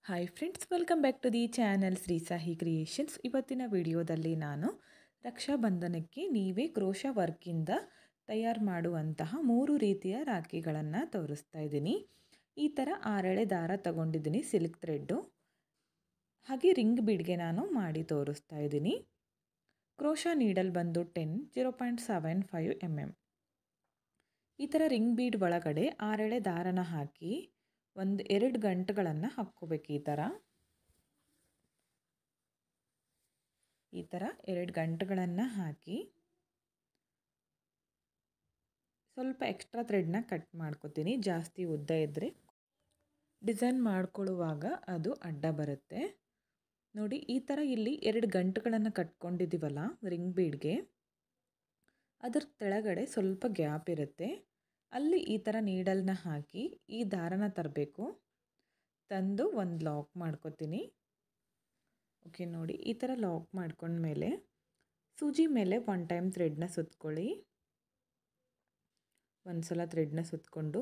Hi friends, welcome back to the channel Shri Sahi creations. ಇವತ್ತಿನ ವಿಡಿಯೋದಲ್ಲಿ ನಾನು ರಕ್ಷಾಬಂಧನಕ್ಕೆ ನೀವೇ ಕ್ರೋಶಾ ವರ್ಕಿಂದ ತಯಾರು ಮಾಡುವಂತಹ 3 ರೀತಿಯ ರಾಖಿಗಳನ್ನು ತೋರಿಸ್ತಾ ಇದ್ದೀನಿ. ಈ ಥರ 6 ಎಳೆ ದಾರ ತಗೊಂಡಿದ್ದೀನಿ, ಸಿಲ್ಕ್ ಥ್ರೆಡ್ಡು, ಹಾಗೆ ರಿಂಗ್ ಬೀಡ್ಗೆ ನಾನು ಮಾಡಿ ತೋರಿಸ್ತಾ ಇದ್ದೀನಿ. ಕ್ರೋಶಾ ನೀಡಲ್ ಬಂದು 0.75 mm. ಈ ಥರ ರಿಂಗ್ ಬೀಡ್ ಒಳಗಡೆ 6 ಎಳೆ ದಾರನ ಹಾಕಿ 2 ಗಂಟುಗಳನ್ನು ಹಾಕ್ಕೋಬೇಕು. ಈ ಥರ 2 ಗಂಟುಗಳನ್ನು ಹಾಕಿ ಸ್ವಲ್ಪ ಎಕ್ಸ್ಟ್ರಾ ಥ್ರೆಡ್ನ ಕಟ್ ಮಾಡ್ಕೋತೀನಿ. ಜಾಸ್ತಿ ಉದ್ದ ಇದ್ದರೆ ಡಿಸೈನ್ ಮಾಡ್ಕೊಳ್ಳುವಾಗ ಅದು ಅಡ್ಡ ಬರುತ್ತೆ. ನೋಡಿ, ಈ ಥರ ಇಲ್ಲಿ 2 ಗಂಟುಗಳನ್ನು ಕಟ್ಕೊಂಡಿದ್ದೀವಲ್ಲ ರಿಂಗ್ ಬೀಡ್ಗೆ, ಅದರ ಕೆಳಗಡೆ ಸ್ವಲ್ಪ ಗ್ಯಾಪ್ ಇರುತ್ತೆ. ಅಲ್ಲಿ ಈ ಥರ ನೀಡಲ್ನ ಹಾಕಿ ಈ ದಾರನ ತರಬೇಕು. ತಂದು ಒಂದು ಲಾಕ್ ಮಾಡ್ಕೋತೀನಿ. ಓಕೆ, ನೋಡಿ ಈ ಥರ ಲಾಕ್ ಮಾಡ್ಕೊಂಡ್ಮೇಲೆ ಸೂಜಿ ಮೇಲೆ 1 ಟೈಮ್ ಥ್ರೆಡ್ನ ಸುತ್ಕೊಳ್ಳಿ. ಒಂದು ಸಲ ಥ್ರೆಡ್ನ ಸುತ್ತಕೊಂಡು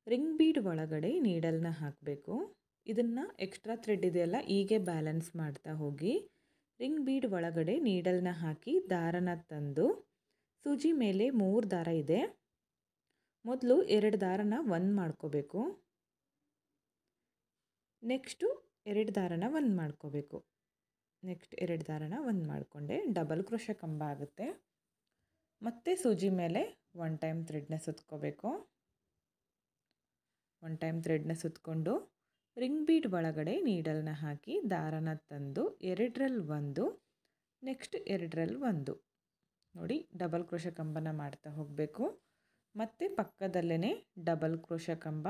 ರಿಂಗ್ ಬೀಡ್ ಒಳಗಡೆ ನೀಡಲ್ನ ಹಾಕಬೇಕು. ಇದನ್ನು ಎಕ್ಸ್ಟ್ರಾ ಥ್ರೆಡ್ ಇದೆಯಲ್ಲ, ಹೀಗೆ ಬ್ಯಾಲೆನ್ಸ್ ಮಾಡ್ತಾ ಹೋಗಿ ರಿಂಗ್ ಬೀಡ್ ಒಳಗಡೆ ನೀಡಲ್ನ ಹಾಕಿ ದಾರನ ತಂದು ಸೂಜಿ ಮೇಲೆ 3 ದಾರ ಇದೆ. ಮೊದಲು 2 ದಾರನ 1 ಮಾಡ್ಕೋಬೇಕು. ನೆಕ್ಸ್ಟು 2 ದಾರನ 1 ಮಾಡ್ಕೋಬೇಕು. ನೆಕ್ಸ್ಟ್ 2 ದಾರನ 1 ಮಾಡಿಕೊಂಡೆ ಡಬಲ್ ಕ್ರೋಶಾ ಕಂಬ ಆಗುತ್ತೆ. ಮತ್ತೆ ಸೂಜಿ ಮೇಲೆ 1 ಟೈಮ್ ಥ್ರೆಡ್ನ ಸುತ್ಕೋಬೇಕು. 1 ಟೈಮ್ ಥ್ರೆಡ್ನ ಸುತ್ತಕೊಂಡು ರಿಂಗ್ ಬೀಡ್ ಒಳಗಡೆ ನೀಡಲ್ನ ಹಾಕಿ ದಾರನ ತಂದು 2ರಲ್ಲಿ 1, ನೆಕ್ಸ್ಟ್ 2ರಲ್ಲಿ 1. ನೋಡಿ, ಡಬಲ್ ಕ್ರೋಶಾ ಕಂಬನ ಮಾಡ್ತಾ ಹೋಗಬೇಕು. ಮತ್ತು ಪಕ್ಕದಲ್ಲೇ ಡಬಲ್ ಕ್ರೋಶಾ ಕಂಬ,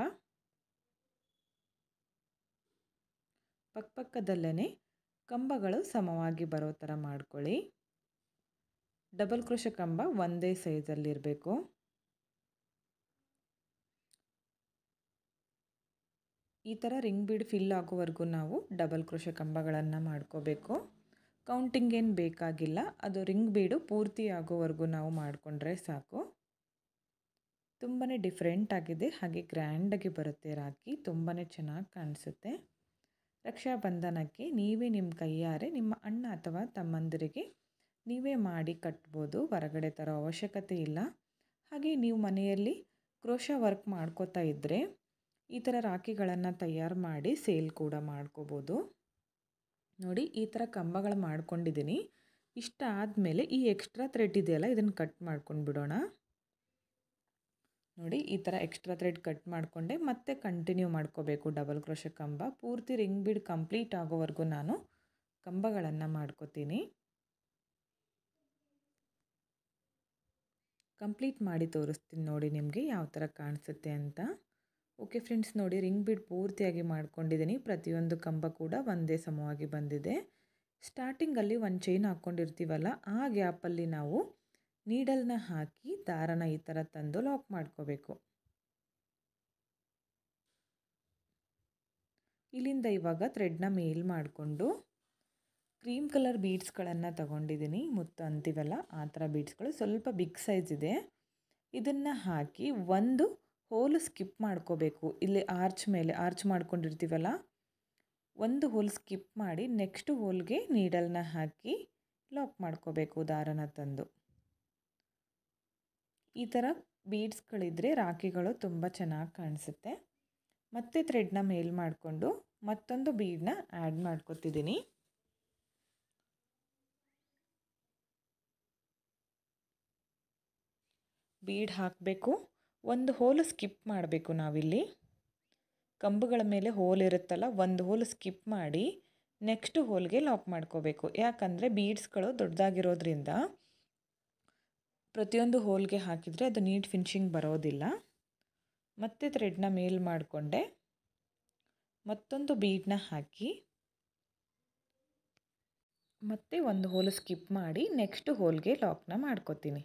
ಪಕ್ಕದಲ್ಲೇ ಕಂಬಗಳು ಸಮವಾಗಿ ಬರೋ ಥರ ಮಾಡ್ಕೊಳ್ಳಿ. ಡಬಲ್ ಕ್ರೋಶಾ ಕಂಬ ಒಂದೇ ಸೈಜಲ್ಲಿರಬೇಕು. ಈ ಥರ ರಿಂಗ್ ಬೀಡ್ ಫಿಲ್ ಆಗೋವರೆಗೂ ನಾವು ಡಬಲ್ ಕ್ರೋಶಾ ಕಂಬಗಳನ್ನು ಮಾಡ್ಕೋಬೇಕು. ಕೌಂಟಿಂಗ್ ಏನು ಬೇಕಾಗಿಲ್ಲ, ಅದು ರಿಂಗ್ ಬೀಡು ಪೂರ್ತಿ ಆಗೋವರೆಗೂ ನಾವು ಮಾಡಿಕೊಂಡ್ರೆ ಸಾಕು. ತುಂಬಾ ಡಿಫ್ರೆಂಟ್ ಆಗಿದೆ, ಹಾಗೆ ಗ್ರ್ಯಾಂಡಾಗಿ ಬರುತ್ತೆ ರಾಖಿ, ತುಂಬಾ ಚೆನ್ನಾಗಿ ಕಾಣಿಸುತ್ತೆ. ರಕ್ಷಾಬಂಧನಕ್ಕೆ ನೀವೇ ನಿಮ್ಮ ಕೈಯಾರೆ ನಿಮ್ಮ ಅಣ್ಣ ಅಥವಾ ತಮ್ಮಂದಿರಿಗೆ ನೀವೇ ಮಾಡಿ ಕಟ್ಬೋದು, ಹೊರಗಡೆ ತರೋ ಅವಶ್ಯಕತೆ ಇಲ್ಲ. ಹಾಗೆ ನೀವು ಮನೆಯಲ್ಲಿ ಕ್ರೋಶಾ ವರ್ಕ್ ಮಾಡ್ಕೋತಾ ಇದ್ದರೆ ಈ ಥರ ರಾಖಿಗಳನ್ನು ತಯಾರು ಮಾಡಿ ಸೇಲ್ ಕೂಡ ಮಾಡ್ಕೋಬೋದು. ನೋಡಿ, ಈ ಥರ ಕಂಬಗಳು ಮಾಡ್ಕೊಂಡಿದ್ದೀನಿ. ಇಷ್ಟ ಆದಮೇಲೆ ಈ ಎಕ್ಸ್ಟ್ರಾ ಥ್ರೆಡ್ ಇದೆಯಲ್ಲ, ಇದನ್ನು ಕಟ್ ಮಾಡ್ಕೊಂಡು ಬಿಡೋಣ. ನೋಡಿ, ಈ ಥರ ಎಕ್ಸ್ಟ್ರಾ ಥ್ರೆಡ್ ಕಟ್ ಮಾಡಿಕೊಂಡೆ ಮತ್ತೆ ಕಂಟಿನ್ಯೂ ಮಾಡ್ಕೋಬೇಕು. ಡಬಲ್ ಕ್ರೋಶಾ ಕಂಬ ಪೂರ್ತಿ ರಿಂಗ್ ಬೀಡ್ ಕಂಪ್ಲೀಟ್ ಆಗೋವರೆಗೂ ನಾನು ಕಂಬಗಳನ್ನು ಮಾಡ್ಕೋತೀನಿ. ಕಂಪ್ಲೀಟ್ ಮಾಡಿ ತೋರಿಸ್ತೀನಿ ನೋಡಿ ನಿಮಗೆ ಯಾವ ಥರ ಕಾಣಿಸುತ್ತೆ ಅಂತ. ಓಕೆ ಫ್ರೆಂಡ್ಸ್, ನೋಡಿ ರಿಂಗ್ ಬೀಡ್ ಪೂರ್ತಿಯಾಗಿ ಮಾಡ್ಕೊಂಡಿದ್ದೀನಿ. ಪ್ರತಿಯೊಂದು ಕಂಬ ಕೂಡ ಒಂದೇ ಸಮವಾಗಿ ಬಂದಿದೆ. ಸ್ಟಾರ್ಟಿಂಗಲ್ಲಿ ಒಂದು ಚೈನ್ ಹಾಕ್ಕೊಂಡಿರ್ತೀವಲ್ಲ, ಆ ಗ್ಯಾಪಲ್ಲಿ ನಾವು ನೀಡಲ್ನ ಹಾಕಿ ದಾರನ ಈ ಥರ ತಂದು ಲಾಕ್ ಮಾಡ್ಕೋಬೇಕು. ಇಲ್ಲಿಂದ ಇವಾಗ ಥ್ರೆಡ್ನ ಮೇಲ್ ಮಾಡಿಕೊಂಡು ಕ್ರೀಮ್ ಕಲರ್ ಬೀಡ್ಸ್ಗಳನ್ನು ತಗೊಂಡಿದ್ದೀನಿ. ಮುತ್ತು ಅಂತೀವಲ್ಲ ಆ ಥರ ಬೀಡ್ಸ್ಗಳು, ಸ್ವಲ್ಪ ಬಿಗ್ ಸೈಜ್ ಇದೆ. ಇದನ್ನು ಹಾಕಿ ಒಂದು ಹೋಲ್ ಸ್ಕಿಪ್ ಮಾಡ್ಕೋಬೇಕು. ಇಲ್ಲಿ ಆರ್ಚ್ ಮೇಲೆ ಆರ್ಚ್ ಮಾಡ್ಕೊಂಡಿರ್ತೀವಲ್ಲ, ಒಂದು ಹೋಲ್ ಸ್ಕಿಪ್ ಮಾಡಿ ನೆಕ್ಸ್ಟ್ ಹೋಲ್ಗೆ ನೀಡಲ್ನ ಹಾಕಿ ಲಾಕ್ ಮಾಡ್ಕೋಬೇಕು ದಾರನ ತಂದು. ಈ ಥರ ಬೀಡ್ಸ್ಗಳಿದ್ರೆ ರಾಖಿಗಳು ತುಂಬ ಚೆನ್ನಾಗಿ ಕಾಣಿಸುತ್ತೆ. ಮತ್ತೆ ಥ್ರೆಡ್ನ ಮೇಲ್ ಮಾಡಿಕೊಂಡು ಮತ್ತೊಂದು ಬೀಡನ್ನ ಆ್ಯಡ್ ಮಾಡ್ಕೊತಿದ್ದೀನಿ. ಬೀಡ್ ಹಾಕಬೇಕು, ಒಂದು ಹೋಲ್ ಸ್ಕಿಪ್ ಮಾಡಬೇಕು. ನಾವಿಲ್ಲಿ ಕಂಬಗಳ ಮೇಲೆ ಹೋಲ್ ಇರುತ್ತಲ್ಲ, ಒಂದು ಹೋಲ್ ಸ್ಕಿಪ್ ಮಾಡಿ ನೆಕ್ಸ್ಟ್ ಹೋಲ್ಗೆ ಲಾಕ್ ಮಾಡ್ಕೋಬೇಕು. ಯಾಕಂದರೆ ಬೀಡ್ಸ್ಗಳು ದೊಡ್ಡದಾಗಿರೋದ್ರಿಂದ ಪ್ರತಿಯೊಂದು ಹೋಲ್ಗೆ ಹಾಕಿದರೆ ಅದು ನೀಟ್ ಫಿನಿಶಿಂಗ್ ಬರೋದಿಲ್ಲ. ಮತ್ತೆ ಥ್ರೆಡ್ನ ಮೇಲ್ ಮಾಡಿಕೊಂಡೆ ಮತ್ತೊಂದು ಬೀಡನ್ನ ಹಾಕಿ ಮತ್ತೆ ಒಂದು ಹೋಲ್ ಸ್ಕಿಪ್ ಮಾಡಿ ನೆಕ್ಸ್ಟ್ ಹೋಲ್ಗೆ ಲಾಕ್ನ ಮಾಡ್ಕೋತೀನಿ.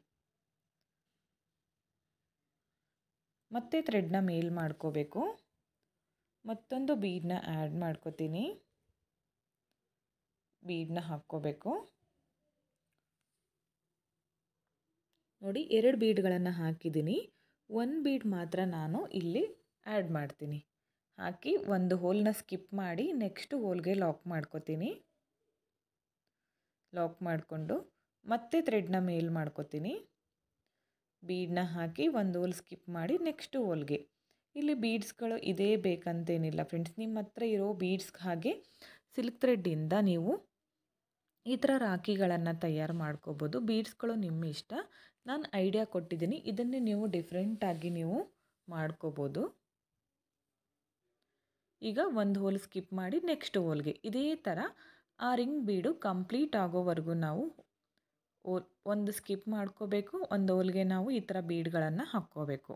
ಮತ್ತೆ ಥ್ರೆಡ್ನ ಮೇಲ್ ಮಾಡ್ಕೋಬೇಕು, ಮತ್ತೊಂದು ಬೀಡನ್ನ ಆ್ಯಡ್ ಮಾಡ್ಕೋತೀನಿ. ಬೀಡನ್ನ ಹಾಕ್ಕೋಬೇಕು. ನೋಡಿ, 2 ಬೀಡ್ಗಳನ್ನು ಹಾಕಿದ್ದೀನಿ. 1 ಬೀಡ್ ಮಾತ್ರ ನಾನು ಇಲ್ಲಿ ಆ್ಯಡ್ ಮಾಡ್ತೀನಿ. ಹಾಕಿ ಒಂದು ಹೋಲ್ನ ಸ್ಕಿಪ್ ಮಾಡಿ ನೆಕ್ಸ್ಟ್ ಹೋಲ್ಗೆ ಲಾಕ್ ಮಾಡ್ಕೋತೀನಿ. ಲಾಕ್ ಮಾಡಿಕೊಂಡು ಮತ್ತೆ ಥ್ರೆಡ್ನ ಮೇಲ್ ಮಾಡ್ಕೋತೀನಿ. ಬೀಡನ್ನ ಹಾಕಿ ಒಂದು ಹೋಲ್ ಸ್ಕಿಪ್ ಮಾಡಿ ನೆಕ್ಸ್ಟ್ ಹೋಲ್ಗೆ. ಇಲ್ಲಿ ಬೀಡ್ಸ್ಗಳು ಇದೇ ಬೇಕಂತೇನಿಲ್ಲ ಫ್ರೆಂಡ್ಸ್, ನಿಮ್ಮ ಹತ್ರ ಇರೋ ಬೀಡ್ಸ್ ಹಾಗೆ ಸಿಲ್ಕ್ ಥ್ರೆಡ್ಡಿಂದ ನೀವು ಈ ಥರ ರಾಖಿಗಳನ್ನು ತಯಾರು ಮಾಡ್ಕೋಬೋದು. ಬೀಡ್ಸ್ಗಳು ನಿಮ್ಮ ಇಷ್ಟ, ನಾನು ಐಡಿಯಾ ಕೊಟ್ಟಿದ್ದೀನಿ, ಇದನ್ನೇ ನೀವು ಡಿಫ್ರೆಂಟಾಗಿ ನೀವು ಮಾಡ್ಕೋಬೋದು. ಈಗ ಒಂದು ಹೋಲ್ ಸ್ಕಿಪ್ ಮಾಡಿ ನೆಕ್ಸ್ಟ್ ಹೋಲ್ಗೆ ಇದೇ ಥರ ಆ ರಿಂಗ್ ಬೀಡು ಕಂಪ್ಲೀಟ್ ಆಗೋವರೆಗೂ ನಾವು ಒಂದು ಸ್ಕಿಪ್ ಮಾಡ್ಕೋಬೇಕು, ಒಂದು ಹೋಲ್ಗೆ ನಾವು ಈ ಥರ ಬೀಡ್ಗಳನ್ನು ಹಾಕ್ಕೋಬೇಕು.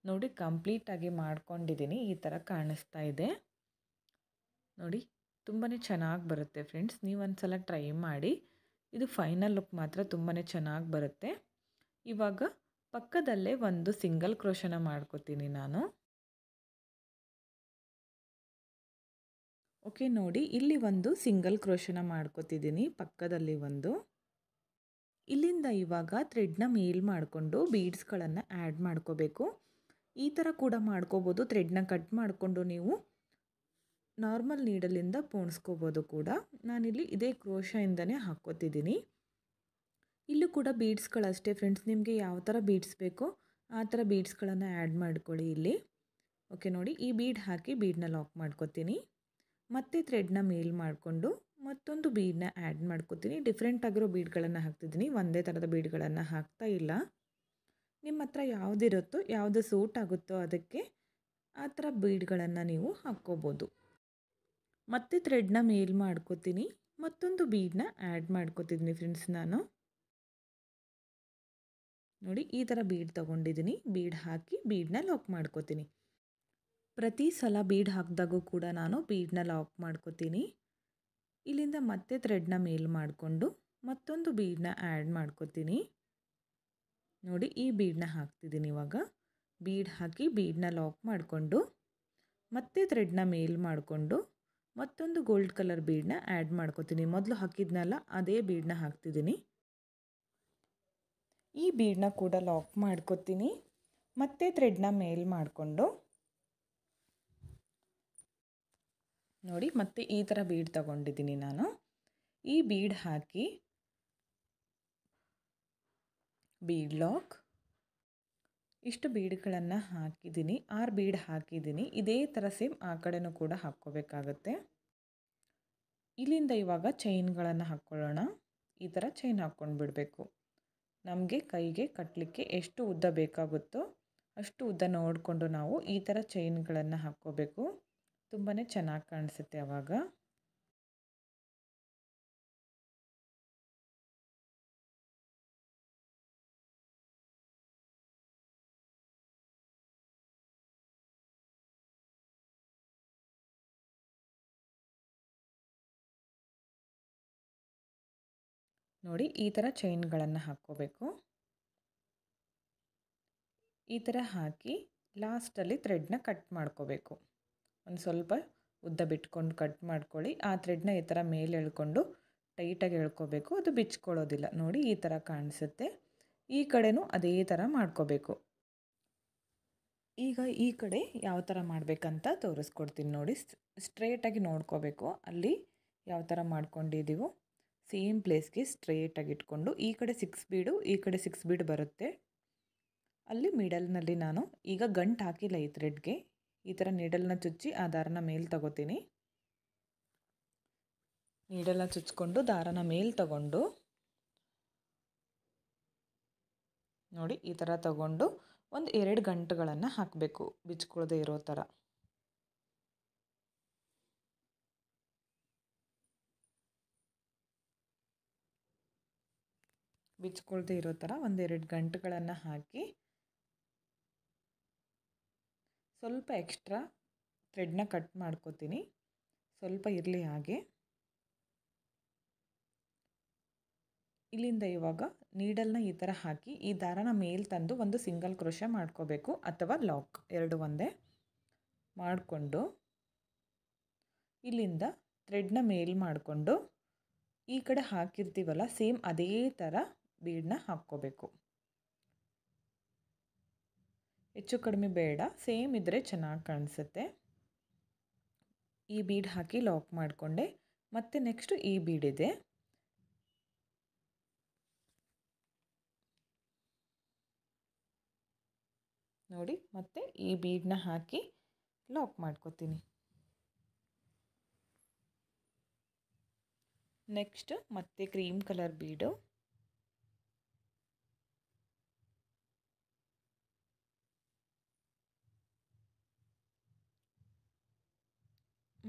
ನೋಡಿ ಕಂಪ್ಲೀಟಾಗಿ ಮಾಡ್ಕೊಂಡಿದ್ದೀನಿ, ಈ ಥರ ಕಾಣಿಸ್ತಾ ಇದೆ ನೋಡಿ. ತುಂಬಾ ಚೆನ್ನಾಗಿ ಬರುತ್ತೆ ಫ್ರೆಂಡ್ಸ್, ನೀವು ಒಂದ್ಸಲ ಟ್ರೈ ಮಾಡಿ. ಇದು ಫೈನಲ್ ಲುಕ್ ಮಾತ್ರ ತುಂಬಾ ಚೆನ್ನಾಗಿ ಬರುತ್ತೆ. ಇವಾಗ ಪಕ್ಕದಲ್ಲೇ ಒಂದು ಸಿಂಗಲ್ ಕ್ರೋಶನ ಮಾಡ್ಕೋತೀನಿ ನಾನು. ಓಕೆ ನೋಡಿ, ಇಲ್ಲಿ ಒಂದು ಸಿಂಗಲ್ ಕ್ರೋಶನ ಮಾಡ್ಕೋತಿದ್ದೀನಿ ಪಕ್ಕದಲ್ಲಿ ಒಂದು. ಇಲ್ಲಿಂದ ಇವಾಗ ಥ್ರೆಡ್ನ ಮೇಲ್ ಮಾಡಿಕೊಂಡು ಬೀಡ್ಸ್ಗಳನ್ನು ಆ್ಯಡ್ ಮಾಡ್ಕೋಬೇಕು. ಈ ಥರ ಕೂಡ ಮಾಡ್ಕೋಬೋದು, ಥ್ರೆಡ್ನ ಕಟ್ ಮಾಡಿಕೊಂಡು ನೀವು ನಾರ್ಮಲ್ ನೀಡಲಿಂದ ಪೋಣಿಸ್ಕೋಬೋದು ಕೂಡ. ನಾನಿಲ್ಲಿ ಇದೇ ಕ್ರೋಶದಿಂದನೇ ಹಾಕ್ಕೋತಿದ್ದೀನಿ. ಇಲ್ಲೂ ಕೂಡ ಬೀಡ್ಸ್ಗಳಷ್ಟೇ ಫ್ರೆಂಡ್ಸ್, ನಿಮಗೆ ಯಾವ ಥರ ಬೀಡ್ಸ್ ಬೇಕೋ ಆ ಥರ ಬೀಡ್ಸ್ಗಳನ್ನು ಆ್ಯಡ್ ಮಾಡ್ಕೊಳ್ಳಿ ಇಲ್ಲಿ. ಓಕೆ ನೋಡಿ, ಈ ಬೀಡ್ ಹಾಕಿ ಬೀಡನ್ನ ಲಾಕ್ ಮಾಡ್ಕೋತೀನಿ. ಮತ್ತೆ ಥ್ರೆಡ್ನ ಮೇಲ್ ಮಾಡಿಕೊಂಡು ಮತ್ತೊಂದು ಬೀಡನ್ನ ಆ್ಯಡ್ ಮಾಡ್ಕೋತೀನಿ. ಡಿಫ್ರೆಂಟ್ ಆಗಿರೋ ಬೀಡ್ಗಳನ್ನು ಹಾಕ್ತಿದ್ದೀನಿ, ಒಂದೇ ಥರದ ಬೀಡ್ಗಳನ್ನು ಹಾಕ್ತಾ ಇಲ್ಲ. ನಿಮ್ಮ ಹತ್ರ ಯಾವುದಿರುತ್ತೋ, ಯಾವುದು ಸೂಟ್ ಆಗುತ್ತೋ ಅದಕ್ಕೆ ಆ ಥರ ಬೀಡ್ಗಳನ್ನು ನೀವು ಹಾಕ್ಕೋಬೋದು. ಮತ್ತೆ ಥ್ರೆಡ್ನ ಮೇಲ್ ಮಾಡ್ಕೋತೀನಿ, ಮತ್ತೊಂದು ಬೀಡನ್ನ ಆ್ಯಡ್ ಮಾಡ್ಕೋತಿದ್ದೀನಿ ಫ್ರೆಂಡ್ಸ್ ನಾನು. ನೋಡಿ ಈ ಥರ ಬೀಡ್ ತೊಗೊಂಡಿದ್ದೀನಿ, ಬೀಡ್ ಹಾಕಿ ಬೀಡನ್ನ ಲಾಕ್ ಮಾಡ್ಕೋತೀನಿ. ಪ್ರತಿ ಸಲ ಬೀಡ್ ಹಾಕಿದಾಗೂ ಕೂಡ ನಾನು ಬೀಡನ್ನ ಲಾಕ್ ಮಾಡ್ಕೋತೀನಿ. ಇಲ್ಲಿಂದ ಮತ್ತೆ ಥ್ರೆಡ್ನ ಮೇಲ್ ಮಾಡಿಕೊಂಡು ಮತ್ತೊಂದು ಬೀಡನ್ನ ಆ್ಯಡ್ ಮಾಡ್ಕೋತೀನಿ. ನೋಡಿ ಈ ಬೀಡನ್ನ ಹಾಕ್ತಿದ್ದೀನಿ ಇವಾಗ. ಬೀಡ್ ಹಾಕಿ ಬೀಡನ್ನ ಲಾಕ್ ಮಾಡಿಕೊಂಡು ಮತ್ತೆ ಥ್ರೆಡ್ನ ಮೇಲ್ ಮಾಡಿಕೊಂಡು ಮತ್ತೊಂದು ಗೋಲ್ಡ್ ಕಲರ್ ಬೀಡನ್ನ ಆ್ಯಡ್ ಮಾಡ್ಕೋತೀನಿ. ಮೊದಲು ಹಾಕಿದ್ನಲ್ಲ ಅದೇ ಬೀಡನ್ನ ಹಾಕ್ತಿದ್ದೀನಿ. ಈ ಬೀಡನ್ನ ಕೂಡ ಲಾಕ್ ಮಾಡ್ಕೋತೀನಿ. ಮತ್ತೆ ಥ್ರೆಡ್ನ ಮೇಲ್ ಮಾಡಿಕೊಂಡು ನೋಡಿ ಮತ್ತೆ ಈ ಥರ ಬೀಡ್ ತಗೊಂಡಿದ್ದೀನಿ ನಾನು. ಈ ಬೀಡ್ ಹಾಕಿ ಬೀಡ್ ಲಾಕ್, ಇಷ್ಟು ಬೀಡ್ಗಳನ್ನು ಹಾಕಿದ್ದೀನಿ, 6 ಬೀಡ್ ಹಾಕಿದ್ದೀನಿ. ಇದೇ ಥರ ಸೇಮ್ ಆ ಕಡೆನೂ ಕೂಡ ಹಾಕ್ಕೋಬೇಕಾಗತ್ತೆ. ಇಲ್ಲಿಂದ ಇವಾಗ ಚೈನ್ಗಳನ್ನು ಹಾಕ್ಕೊಳ್ಳೋಣ. ಈ ಥರ ಚೈನ್ ಹಾಕ್ಕೊಂಡು ಬಿಡಬೇಕು. ನಮಗೆ ಕೈಗೆ ಕಟ್ಟಲಿಕ್ಕೆ ಎಷ್ಟು ಉದ್ದ ಬೇಕಾಗುತ್ತೋ ಅಷ್ಟು ಉದ್ದ ನೋಡಿಕೊಂಡು ನಾವು ಈ ಥರ ಚೈನ್ಗಳನ್ನು ಹಾಕ್ಕೋಬೇಕು. ತುಂಬಾ ಚೆನ್ನಾಗಿ ಕಾಣಿಸುತ್ತೆ ಆವಾಗ. ನೋಡಿ ಈ ಥರ ಚೈನ್ಗಳನ್ನು ಹಾಕ್ಕೋಬೇಕು. ಈ ಥರ ಹಾಕಿ ಲಾಸ್ಟಲ್ಲಿ ಥ್ರೆಡ್ನ ಕಟ್ ಮಾಡ್ಕೋಬೇಕು. ಒಂದು ಸ್ವಲ್ಪ ಉದ್ದ ಬಿಟ್ಕೊಂಡು ಕಟ್ ಮಾಡ್ಕೊಳ್ಳಿ. ಆ ಥ್ರೆಡ್ನ ಈ ಥರ ಮೇಲೆ ಎಳ್ಕೊಂಡು ಟೈಟಾಗಿ ಎಳ್ಕೋಬೇಕು, ಅದು ಬಿಚ್ಕೊಳ್ಳೋದಿಲ್ಲ. ನೋಡಿ ಈ ಥರ ಕಾಣಿಸುತ್ತೆ. ಈ ಕಡೆನೂ ಅದೇ ಥರ ಮಾಡ್ಕೋಬೇಕು. ಈಗ ಈ ಕಡೆ ಯಾವ ಥರ ಮಾಡಬೇಕಂತ ತೋರಿಸ್ಕೊಡ್ತೀನಿ ನೋಡಿ. ಸ್ಟ್ರೇಟಾಗಿ ನೋಡ್ಕೋಬೇಕು, ಅಲ್ಲಿ ಯಾವ ಥರ ಮಾಡ್ಕೊಂಡಿದ್ದೀವೋ ಸೇಮ್ ಪ್ಲೇಸ್ಗೆ ಸ್ಟ್ರೇಟಾಗಿ ಇಟ್ಕೊಂಡು ಈ ಕಡೆ 6 ಬೀಡು ಈ ಕಡೆ 6 ಬೀಡ್ ಬರುತ್ತೆ. ಅಲ್ಲಿ ಮಿಡಲ್ನಲ್ಲಿ ನಾನು ಈಗ ಗಂಟು ಹಾಕಿಲ್ಲ ಈ ಥ್ರೆಡ್ಗೆ, ಈ ಥರ ನೀಡಲ್ನ ಚುಚ್ಚಿ ಆ ದಾರನ ಮೇಲೆ ತಗೋತೀನಿ. ನೀಡಲ್ನ ಚುಚ್ಕೊಂಡು ದಾರನ ಮೇಲೆ ತಗೊಂಡು ನೋಡಿ ಈ ಥರ ತಗೊಂಡು ಒಂದು 2 ಗಂಟುಗಳನ್ನು ಹಾಕಬೇಕು, ಬಿಚ್ಕೊಳ್ಳದೆ ಇರೋ ಥರ. ಬಿಚ್ಕೊಳ್ದೇ ಇರೋ ಥರ 1-2 ಗಂಟುಗಳನ್ನು ಹಾಕಿ ಸ್ವಲ್ಪ ಎಕ್ಸ್ಟ್ರಾ ಥ್ರೆಡ್ನ ಕಟ್ ಮಾಡ್ಕೋತೀನಿ. ಸ್ವಲ್ಪ ಇರಲಿ ಹಾಗೆ. ಇಲ್ಲಿಂದ ಇವಾಗ ನೀಡಲ್ನ ಈ ಥರ ಹಾಕಿ ಈ ದಾರನ ಮೇಲೆ ತಂದು ಒಂದು ಸಿಂಗಲ್ ಕ್ರೋಶ ಮಾಡ್ಕೋಬೇಕು ಅಥವಾ ಲಾಕ್, ಎರಡು ಒಂದೇ ಮಾಡಿಕೊಂಡು ಇಲ್ಲಿಂದ ಥ್ರೆಡ್ನ ಮೇಲ್ ಮಾಡಿಕೊಂಡು ಈ ಕಡೆ ಹಾಕಿರ್ತೀವಲ್ಲ ಸೇಮ್ ಅದೇ ಥರ ಬೀಡನ್ನ ಹಾಕ್ಕೋಬೇಕು. ಹೆಚ್ಚು ಕಡಿಮೆ ಬೇಡ, ಸೇಮ್ ಇದ್ದರೆ ಚೆನ್ನಾಗಿ ಕಾಣಿಸುತ್ತೆ. ಈ ಬೀಡ್ ಹಾಕಿ ಲಾಕ್ ಮಾಡಿಕೊಂಡೆ. ಮತ್ತು ನೆಕ್ಸ್ಟು ಈ ಬೀಡಿದೆ. ನೋಡಿ, ಮತ್ತೆ ಈ ಬೀಡನ್ನ ಹಾಕಿ ಲಾಕ್ ಮಾಡ್ಕೋತೀನಿ. ನೆಕ್ಸ್ಟ್ ಮತ್ತೆ ಕ್ರೀಮ್ ಕಲರ್ ಬೀಡು.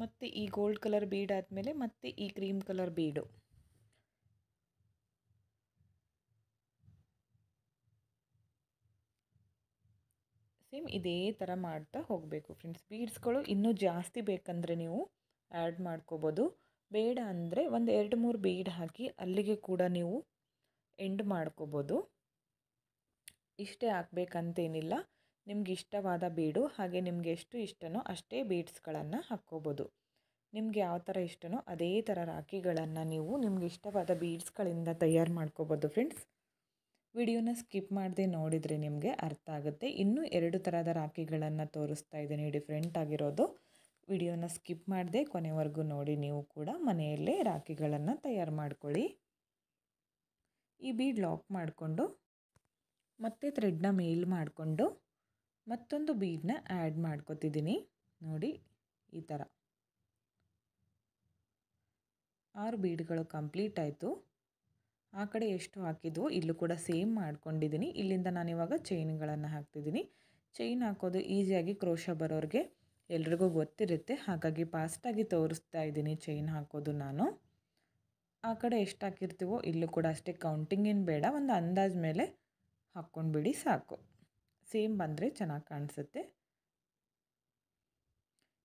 ಮತ್ತು ಈ ಗೋಲ್ಡ್ ಕಲರ್ ಬೀಡ್ ಆದಮೇಲೆ ಮತ್ತೆ ಈ ಕ್ರೀಮ್ ಕಲರ್ ಬೀಡು. ಸೇಮ್ ಇದೇ ಥರ ಮಾಡ್ತಾ ಹೋಗಬೇಕು ಫ್ರೆಂಡ್ಸ್. ಬೀಡ್ಸ್ಗಳು ಇನ್ನೂ ಜಾಸ್ತಿ ಬೇಕಂದರೆ ನೀವು ಆ್ಯಡ್ ಮಾಡ್ಕೋಬೋದು. ಬೇಡ ಅಂದರೆ ಒಂದು 2-3 ಬೀಡ್ ಹಾಕಿ ಅಲ್ಲಿಗೆ ಕೂಡ ನೀವು ಎಂಡ್ ಮಾಡ್ಕೋಬೋದು. ಇಷ್ಟೇ ಹಾಕಬೇಕಂತೇನಿಲ್ಲ. ನಿಮ್ಗೆ ಇಷ್ಟವಾದ ಬೀಡು ಹಾಗೆ ನಿಮಗೆ ಎಷ್ಟು ಇಷ್ಟನೋ ಅಷ್ಟೇ ಬೀಡ್ಸ್ಗಳನ್ನು ಹಾಕ್ಕೋಬೋದು. ನಿಮ್ಗೆ ಯಾವ ಥರ ಇಷ್ಟನೋ ಅದೇ ಥರ ರಾಖಿಗಳನ್ನು ನೀವು ನಿಮ್ಗೆ ಇಷ್ಟವಾದ ಬೀಡ್ಸ್ಗಳಿಂದ ತಯಾರು ಮಾಡ್ಕೋಬೋದು ಫ್ರೆಂಡ್ಸ್. ವಿಡಿಯೋನ ಸ್ಕಿಪ್ ಮಾಡದೆ ನೋಡಿದರೆ ನಿಮಗೆ ಅರ್ಥ ಆಗುತ್ತೆ. ಇನ್ನೂ 2 ಥರದ ರಾಖಿಗಳನ್ನು ತೋರಿಸ್ತಾ ಇದ್ದೀನಿ ಡಿಫ್ರೆಂಟ್ ಆಗಿರೋದು. ವಿಡಿಯೋನ ಸ್ಕಿಪ್ ಮಾಡದೆ ಕೊನೆವರೆಗೂ ನೋಡಿ. ನೀವು ಕೂಡ ಮನೆಯಲ್ಲೇ ರಾಖಿಗಳನ್ನು ತಯಾರು ಮಾಡ್ಕೊಳ್ಳಿ. ಈ ಬೀಡ್ ಲಾಕ್ ಮಾಡಿಕೊಂಡು ಮತ್ತೆ ಥ್ರೆಡ್ನ ಮೇಲ್ ಮಾಡಿಕೊಂಡು ಮತ್ತೊಂದು ಬೀಡನ್ನ ಆ್ಯಡ್ ಮಾಡ್ಕೊತಿದ್ದೀನಿ. ನೋಡಿ, ಈ ಥರ 6 ಬೀಡ್ಗಳು ಕಂಪ್ಲೀಟ್ ಆಯಿತು. ಆ ಕಡೆ ಎಷ್ಟು ಹಾಕಿದ್ವೋ ಇಲ್ಲೂ ಕೂಡ ಸೇಮ್ ಮಾಡ್ಕೊಂಡಿದ್ದೀನಿ. ಇಲ್ಲಿಂದ ನಾನಿವಾಗ ಚೈನ್ಗಳನ್ನು ಹಾಕ್ತಿದ್ದೀನಿ. ಚೈನ್ ಹಾಕೋದು ಈಸಿಯಾಗಿ ಕ್ರೋಶ ಬರೋರಿಗೆ ಎಲ್ರಿಗೂ ಗೊತ್ತಿರುತ್ತೆ, ಹಾಗಾಗಿ ಫಾಸ್ಟಾಗಿ ತೋರಿಸ್ತಾ ಇದ್ದೀನಿ ಚೈನ್ ಹಾಕೋದು ನಾನು. ಆ ಕಡೆ ಎಷ್ಟು ಹಾಕಿರ್ತೀವೋ ಇಲ್ಲೂ ಕೂಡ ಅಷ್ಟೇ, ಕೌಂಟಿಂಗ್ ಏನು ಬೇಡ, ಒಂದು ಅಂದಾಜು ಮೇಲೆ ಹಾಕ್ಕೊಂಡ್ಬಿಡಿ ಸಾಕು. ಸೇಮ್ ಬಂದರೆ ಚೆನ್ನಾಗಿ ಕಾಣಿಸುತ್ತೆ.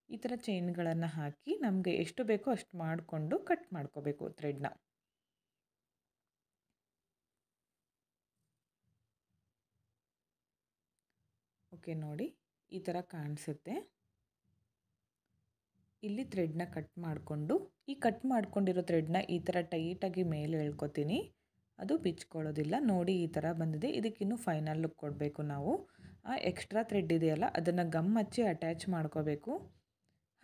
ಈ ಥರ ಚೈನ್ಗಳನ್ನು ಹಾಕಿ ನಮಗೆ ಎಷ್ಟು ಬೇಕೋ ಅಷ್ಟು ಮಾಡಿಕೊಂಡು ಕಟ್ ಮಾಡ್ಕೋಬೇಕು ಥ್ರೆಡ್ನ. ಓಕೆ, ನೋಡಿ ಈ ಥರ ಕಾಣಿಸುತ್ತೆ. ಇಲ್ಲಿ ಥ್ರೆಡ್ನ ಕಟ್ ಮಾಡಿಕೊಂಡು ಈ ಕಟ್ ಮಾಡ್ಕೊಂಡಿರೋ ಥ್ರೆಡ್ನ ಈ ಥರ ಟೈಟಾಗಿ ಮೇಲೆ ಎಳ್ಕೊತೀನಿ. ಅದು ಬಿಚ್ಕೊಳ್ಳೋದಿಲ್ಲ. ನೋಡಿ, ಈ ಥರ ಬಂದಿದೆ. ಇದಕ್ಕಿನ್ನೂ ಫೈನಲ್ ಲುಕ್ ಕೊಡಬೇಕು ನಾವು. ಆ ಎಕ್ಸ್ಟ್ರಾ ಥ್ರೆಡ್ ಇದೆಯಲ್ಲ ಅದನ್ನು ಗಮ್ ಹಚ್ಚಿ ಅಟ್ಯಾಚ್ ಮಾಡ್ಕೋಬೇಕು.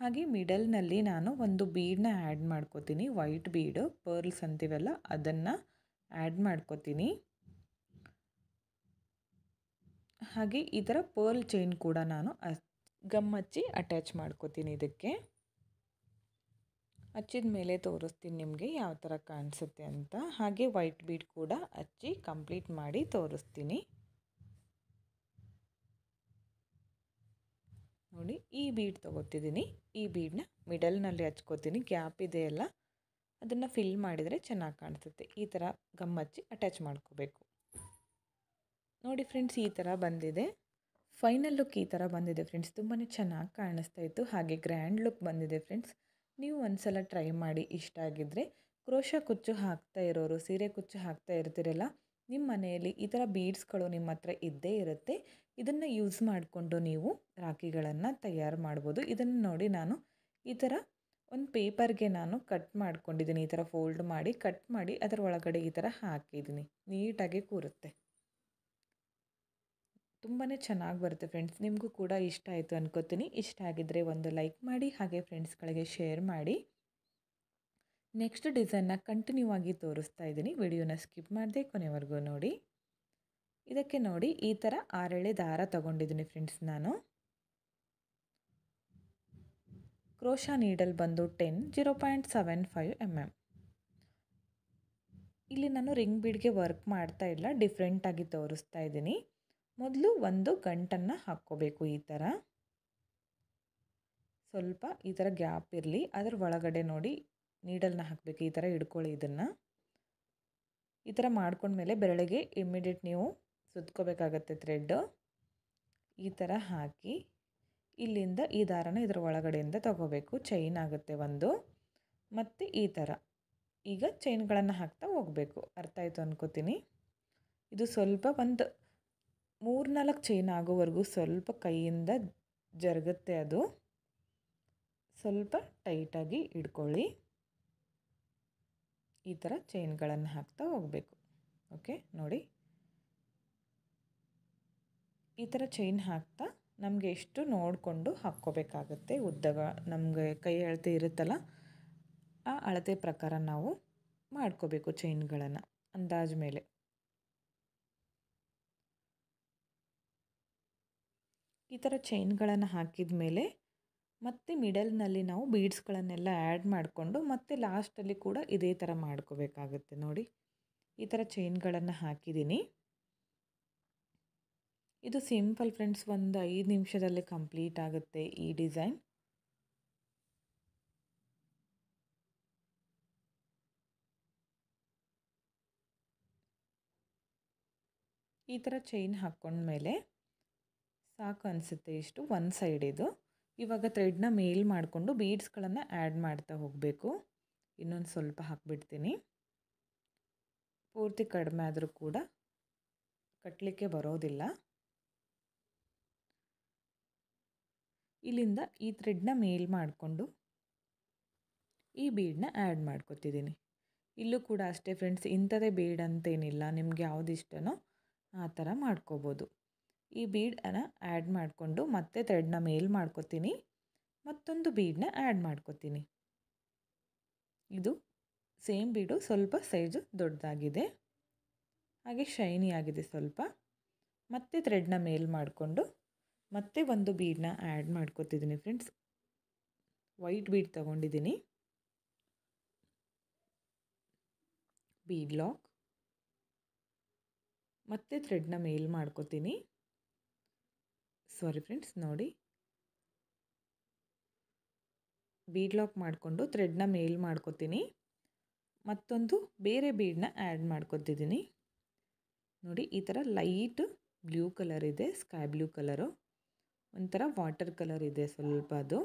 ಹಾಗೆ ಮಿಡಲ್ನಲ್ಲಿ ನಾನು ಒಂದು ಬೀಡನ್ನ ಆ್ಯಡ್ ಮಾಡ್ಕೋತೀನಿ. ವೈಟ್ ಬೀಡು ಪರ್ಲ್ಸ್ ಅಂತೀವಲ್ಲ ಅದನ್ನು ಆ್ಯಡ್ ಮಾಡ್ಕೋತೀನಿ. ಹಾಗೆ ಈ ಥರ ಪರ್ಲ್ ಚೈನ್ ಕೂಡ ನಾನು ಗಮ್ ಹಚ್ಚಿ ಅಟ್ಯಾಚ್ ಮಾಡ್ಕೋತೀನಿ. ಇದಕ್ಕೆ ಹಚ್ಚಿದ ಮೇಲೆ ತೋರಿಸ್ತೀನಿ ನಿಮಗೆ ಯಾವ ಥರ ಕಾಣಿಸುತ್ತೆ ಅಂತ. ಹಾಗೆ ವೈಟ್ ಬೀಡ್ ಕೂಡ ಹಚ್ಚಿ ಕಂಪ್ಲೀಟ್ ಮಾಡಿ ತೋರಿಸ್ತೀನಿ. ನೋಡಿ, ಈ ಬೀಡ್ ತೊಗೋತಿದ್ದೀನಿ. ಈ ಬೀಡನ್ನ ಮಿಡಲ್ನಲ್ಲಿ ಹಚ್ಕೋತೀನಿ. ಗ್ಯಾಪ್ ಇದೆಯಲ್ಲ ಅದನ್ನು ಫಿಲ್ ಮಾಡಿದರೆ ಚೆನ್ನಾಗಿ ಕಾಣಿಸುತ್ತೆ. ಈ ಥರ ಗಮ್ ಹಚ್ಚಿ ಅಟ್ಯಾಚ್ ಮಾಡ್ಕೋಬೇಕು. ನೋಡಿ ಫ್ರೆಂಡ್ಸ್, ಈ ಥರ ಬಂದಿದೆ. ಫೈನಲ್ ಲುಕ್ ಈ ಥರ ಬಂದಿದೆ ಫ್ರೆಂಡ್ಸ್. ತುಂಬಾ ಚೆನ್ನಾಗಿ ಕಾಣಿಸ್ತಾ ಇತ್ತು, ಹಾಗೆ ಗ್ರ್ಯಾಂಡ್ ಲುಕ್ ಬಂದಿದೆ ಫ್ರೆಂಡ್ಸ್. ನೀವು ಒಂದ್ಸಲ ಟ್ರೈ ಮಾಡಿ. ಇಷ್ಟ ಆಗಿದ್ದರೆ ಕ್ರೋಶ ಕುಚ್ಚು ಹಾಕ್ತಾ ಇರೋರು, ಸೀರೆ ಕುಚ್ಚು ಹಾಕ್ತಾ ಇರ್ತೀರಲ್ಲ, ನಿಮ್ಮ ಮನೆಯಲ್ಲಿ ಈ ಥರ ಬೀಡ್ಸ್ಗಳು ನಿಮ್ಮ ಹತ್ರ ಇದ್ದೇ ಇರುತ್ತೆ. ಇದನ್ನು ಯೂಸ್ ಮಾಡಿಕೊಂಡು ನೀವು ರಾಖಿಗಳನ್ನು ತಯಾರು ಮಾಡ್ಬೋದು. ಇದನ್ನು ನೋಡಿ, ನಾನು ಈ ಥರ ಒಂದು ಪೇಪರ್ಗೆ ನಾನು ಕಟ್ ಮಾಡ್ಕೊಂಡಿದ್ದೀನಿ. ಈ ಥರ ಫೋಲ್ಡ್ ಮಾಡಿ ಕಟ್ ಮಾಡಿ ಅದರ ಒಳಗಡೆ ಈ ಥರ ಹಾಕಿದ್ದೀನಿ. ನೀಟಾಗಿ ಕೂರುತ್ತೆ. ತುಂಬಾ ಚೆನ್ನಾಗಿ ಬರುತ್ತೆ ಫ್ರೆಂಡ್ಸ್. ನಿಮಗೂ ಕೂಡ ಇಷ್ಟ ಆಯಿತು ಅನ್ಕೋತೀನಿ. ಇಷ್ಟ ಆಗಿದ್ದರೆ ಒಂದು ಲೈಕ್ ಮಾಡಿ, ಹಾಗೆ ಫ್ರೆಂಡ್ಸ್ಗಳಿಗೆ ಶೇರ್ ಮಾಡಿ. ನೆಕ್ಸ್ಟ್ ಡಿಸೈನ್ನ ಕಂಟಿನ್ಯೂ ಆಗಿ ತೋರಿಸ್ತಾ ಇದ್ದೀನಿ. ವಿಡಿಯೋನ ಸ್ಕಿಪ್ ಮಾಡದೆ ಕೊನೆವರೆಗೂ ನೋಡಿ. ಇದಕ್ಕೆ ನೋಡಿ, ಈ ಥರ 6 ಎಳೆ ದಾರ ತಗೊಂಡಿದ್ದೀನಿ ಫ್ರೆಂಡ್ಸ್. ನಾನು ಕ್ರೋಶಾ ನೀಡಲ್ ಬಂದು 0.75 mm. ಇಲ್ಲಿ ನಾನು ರಿಂಗ್ ಬೀಡ್ಗೆ ವರ್ಕ್ ಮಾಡ್ತಾ ಇಲ್ಲ, ಡಿಫ್ರೆಂಟಾಗಿ ತೋರಿಸ್ತಾ ಇದ್ದೀನಿ. ಮೊದಲು ಒಂದು ಗಂಟನ್ನು ಹಾಕ್ಕೋಬೇಕು. ಈ ಥರ ಸ್ವಲ್ಪ ಈ ಥರ ಗ್ಯಾಪ್ ಇರಲಿ, ಅದರ ಒಳಗಡೆ ನೋಡಿ ನೀಡಲ್ನ ಹಾಕಬೇಕು. ಈ ಥರ ಹಿಡ್ಕೊಳ್ಳಿ. ಇದನ್ನು ಈ ಥರ ಮಾಡ್ಕೊಂಡ್ಮೇಲೆ ಬೆರಳಿಗೆ ಇಮ್ಮಿಡಿಯೇಟ್ ನೀವು ಸುತ್ಕೋಬೇಕಾಗತ್ತೆ ಥ್ರೆಡ್. ಈ ಥರ ಹಾಕಿ ಇಲ್ಲಿಂದ ಈ ದಾರನ ಇದರ ಒಳಗಡೆಯಿಂದ ತಗೋಬೇಕು. ಚೈನ್ ಆಗುತ್ತೆ ಒಂದು. ಮತ್ತು ಈ ಥರ ಈಗ ಚೈನ್ಗಳನ್ನು ಹಾಕ್ತಾ ಹೋಗಬೇಕು. ಅರ್ಥ ಆಯಿತು ಅನ್ಕೋತೀನಿ. ಇದು ಸ್ವಲ್ಪ ಒಂದು 3-4 ಚೈನ್ ಆಗೋವರೆಗೂ ಸ್ವಲ್ಪ ಕೈಯಿಂದ ಜರುಗುತ್ತೆ. ಅದು ಸ್ವಲ್ಪ ಟೈಟಾಗಿ ಇಟ್ಕೊಳ್ಳಿ. ಈ ಥರ ಚೈನ್ಗಳನ್ನು ಹಾಕ್ತಾ ಹೋಗಬೇಕು. ಓಕೆ, ನೋಡಿ ಈ ಥರ ಚೈನ್ ಹಾಕ್ತಾ ನಮಗೆ ಎಷ್ಟು ನೋಡಿಕೊಂಡು ಹಾಕ್ಕೋಬೇಕಾಗತ್ತೆ. ಉದ್ದಗ ನಮಗೆ ಕೈ ಅಳತೆ ಇರುತ್ತಲ್ಲ, ಆ ಅಳತೆ ಪ್ರಕಾರ ನಾವು ಮಾಡ್ಕೋಬೇಕು ಚೈನ್ಗಳನ್ನು ಅಂದಾಜು ಮೇಲೆ. ಈ ಥರ ಚೈನ್ಗಳನ್ನು ಹಾಕಿದ ಮೇಲೆ ಮತ್ತೆ ಮಿಡಲ್ನಲ್ಲಿ ನಾವು ಬೀಡ್ಸ್ಗಳನ್ನೆಲ್ಲ ಆ್ಯಡ್ ಮಾಡಿಕೊಂಡು ಮತ್ತೆ ಲಾಸ್ಟಲ್ಲಿ ಕೂಡ ಇದೇ ಥರ ಮಾಡ್ಕೋಬೇಕಾಗುತ್ತೆ. ನೋಡಿ, ಈ ಥರ ಚೈನ್ಗಳನ್ನು ಹಾಕಿದ್ದೀನಿ. ಇದು ಸಿಂಪಲ್ ಫ್ರೆಂಡ್ಸ್, ಒಂದು 5 ನಿಮಿಷದಲ್ಲಿ ಕಂಪ್ಲೀಟ್ ಆಗುತ್ತೆ ಈ ಡಿಸೈನ್. ಈ ಥರ ಚೈನ್ ಹಾಕ್ಕೊಂಡ್ಮೇಲೆ ಸಾಕು ಅನಿಸುತ್ತೆ. ಇಷ್ಟು ಒಂದು ಸೈಡ್ ಇದು. ಇವಾಗ ಥ್ರೆಡ್ನ ಮೇಲ್ ಮಾಡಿಕೊಂಡು ಬೀಡ್ಸ್ಗಳನ್ನು ಆ್ಯಡ್ ಮಾಡ್ತಾ ಹೋಗಬೇಕು. ಇನ್ನೊಂದು ಸ್ವಲ್ಪ ಹಾಕ್ಬಿಡ್ತೀನಿ. ಪೂರ್ತಿ ಕಡಿಮೆ ಆದರೂ ಕೂಡ ಕಟ್ಟಲಿಕ್ಕೆ ಬರೋದಿಲ್ಲ. ಇಲ್ಲಿಂದ ಈ ಥ್ರೆಡ್ನ ಮೇಲ್ ಮಾಡಿಕೊಂಡು ಈ ಬೀಡನ್ನ ಆ್ಯಡ್ ಮಾಡ್ಕೊತಿದ್ದೀನಿ. ಇಲ್ಲೂ ಕೂಡ ಅಷ್ಟೇ ಫ್ರೆಂಡ್ಸ್, ಇಂಥದೇ ಬೀಡ್ ಅಂತೇನಿಲ್ಲ, ನಿಮ್ಗೆ ಯಾವ್ದು ಇಷ್ಟನೋ ಆ ಥರ ಮಾಡ್ಕೋಬೋದು. ಈ ಬೀಡನ್ನು ಆ್ಯಡ್ ಮಾಡಿಕೊಂಡು ಮತ್ತೆ ಥ್ರೆಡ್ನ ಮೇಲ್ ಮಾಡ್ಕೊತೀನಿ, ಮತ್ತೊಂದು ಬೀಡನ್ನ ಆ್ಯಡ್ ಮಾಡ್ಕೊತೀನಿ. ಇದು ಸೇಮ್ ಬೀಡು, ಸ್ವಲ್ಪ ಸೈಜು ದೊಡ್ಡದಾಗಿದೆ, ಹಾಗೆ ಶೈನಿ ಆಗಿದೆ ಸ್ವಲ್ಪ. ಮತ್ತೆ ಥ್ರೆಡ್ನ ಮೇಲ್ ಮಾಡಿಕೊಂಡು ಮತ್ತೆ ಒಂದು ಬೀಡನ್ನ ಆ್ಯಡ್ ಮಾಡ್ಕೊತಿದ್ದೀನಿ ಫ್ರೆಂಡ್ಸ್. ವೈಟ್ ಬೀಡ್ ತೊಗೊಂಡಿದ್ದೀನಿ. ಬೀಡ್ ಲಾಕ್, ಮತ್ತೆ ಥ್ರೆಡ್ನ ಮೇಲ್ ಮಾಡ್ಕೊತೀನಿ. ಸಾರಿ ಫ್ರೆಂಡ್ಸ್, ನೋಡಿ, ಬೀಡ್ ಲಾಕ್ ಮಾಡಿಕೊಂಡು ಥ್ರೆಡ್ನ ಮೇಲ್ ಮಾಡ್ಕೊತೀನಿ, ಮತ್ತೊಂದು ಬೇರೆ ಬೀಡನ್ನ ಆ್ಯಡ್ ಮಾಡ್ಕೊತಿದ್ದೀನಿ. ನೋಡಿ, ಈ ಥರ ಲೈಟ್ ಬ್ಲೂ ಕಲರ್ ಇದೆ, ಸ್ಕೈ ಬ್ಲೂ ಕಲರು, ಒಂಥರ ವಾಟರ್ ಕಲರ್ ಇದೆ ಸ್ವಲ್ಪ ಅದು.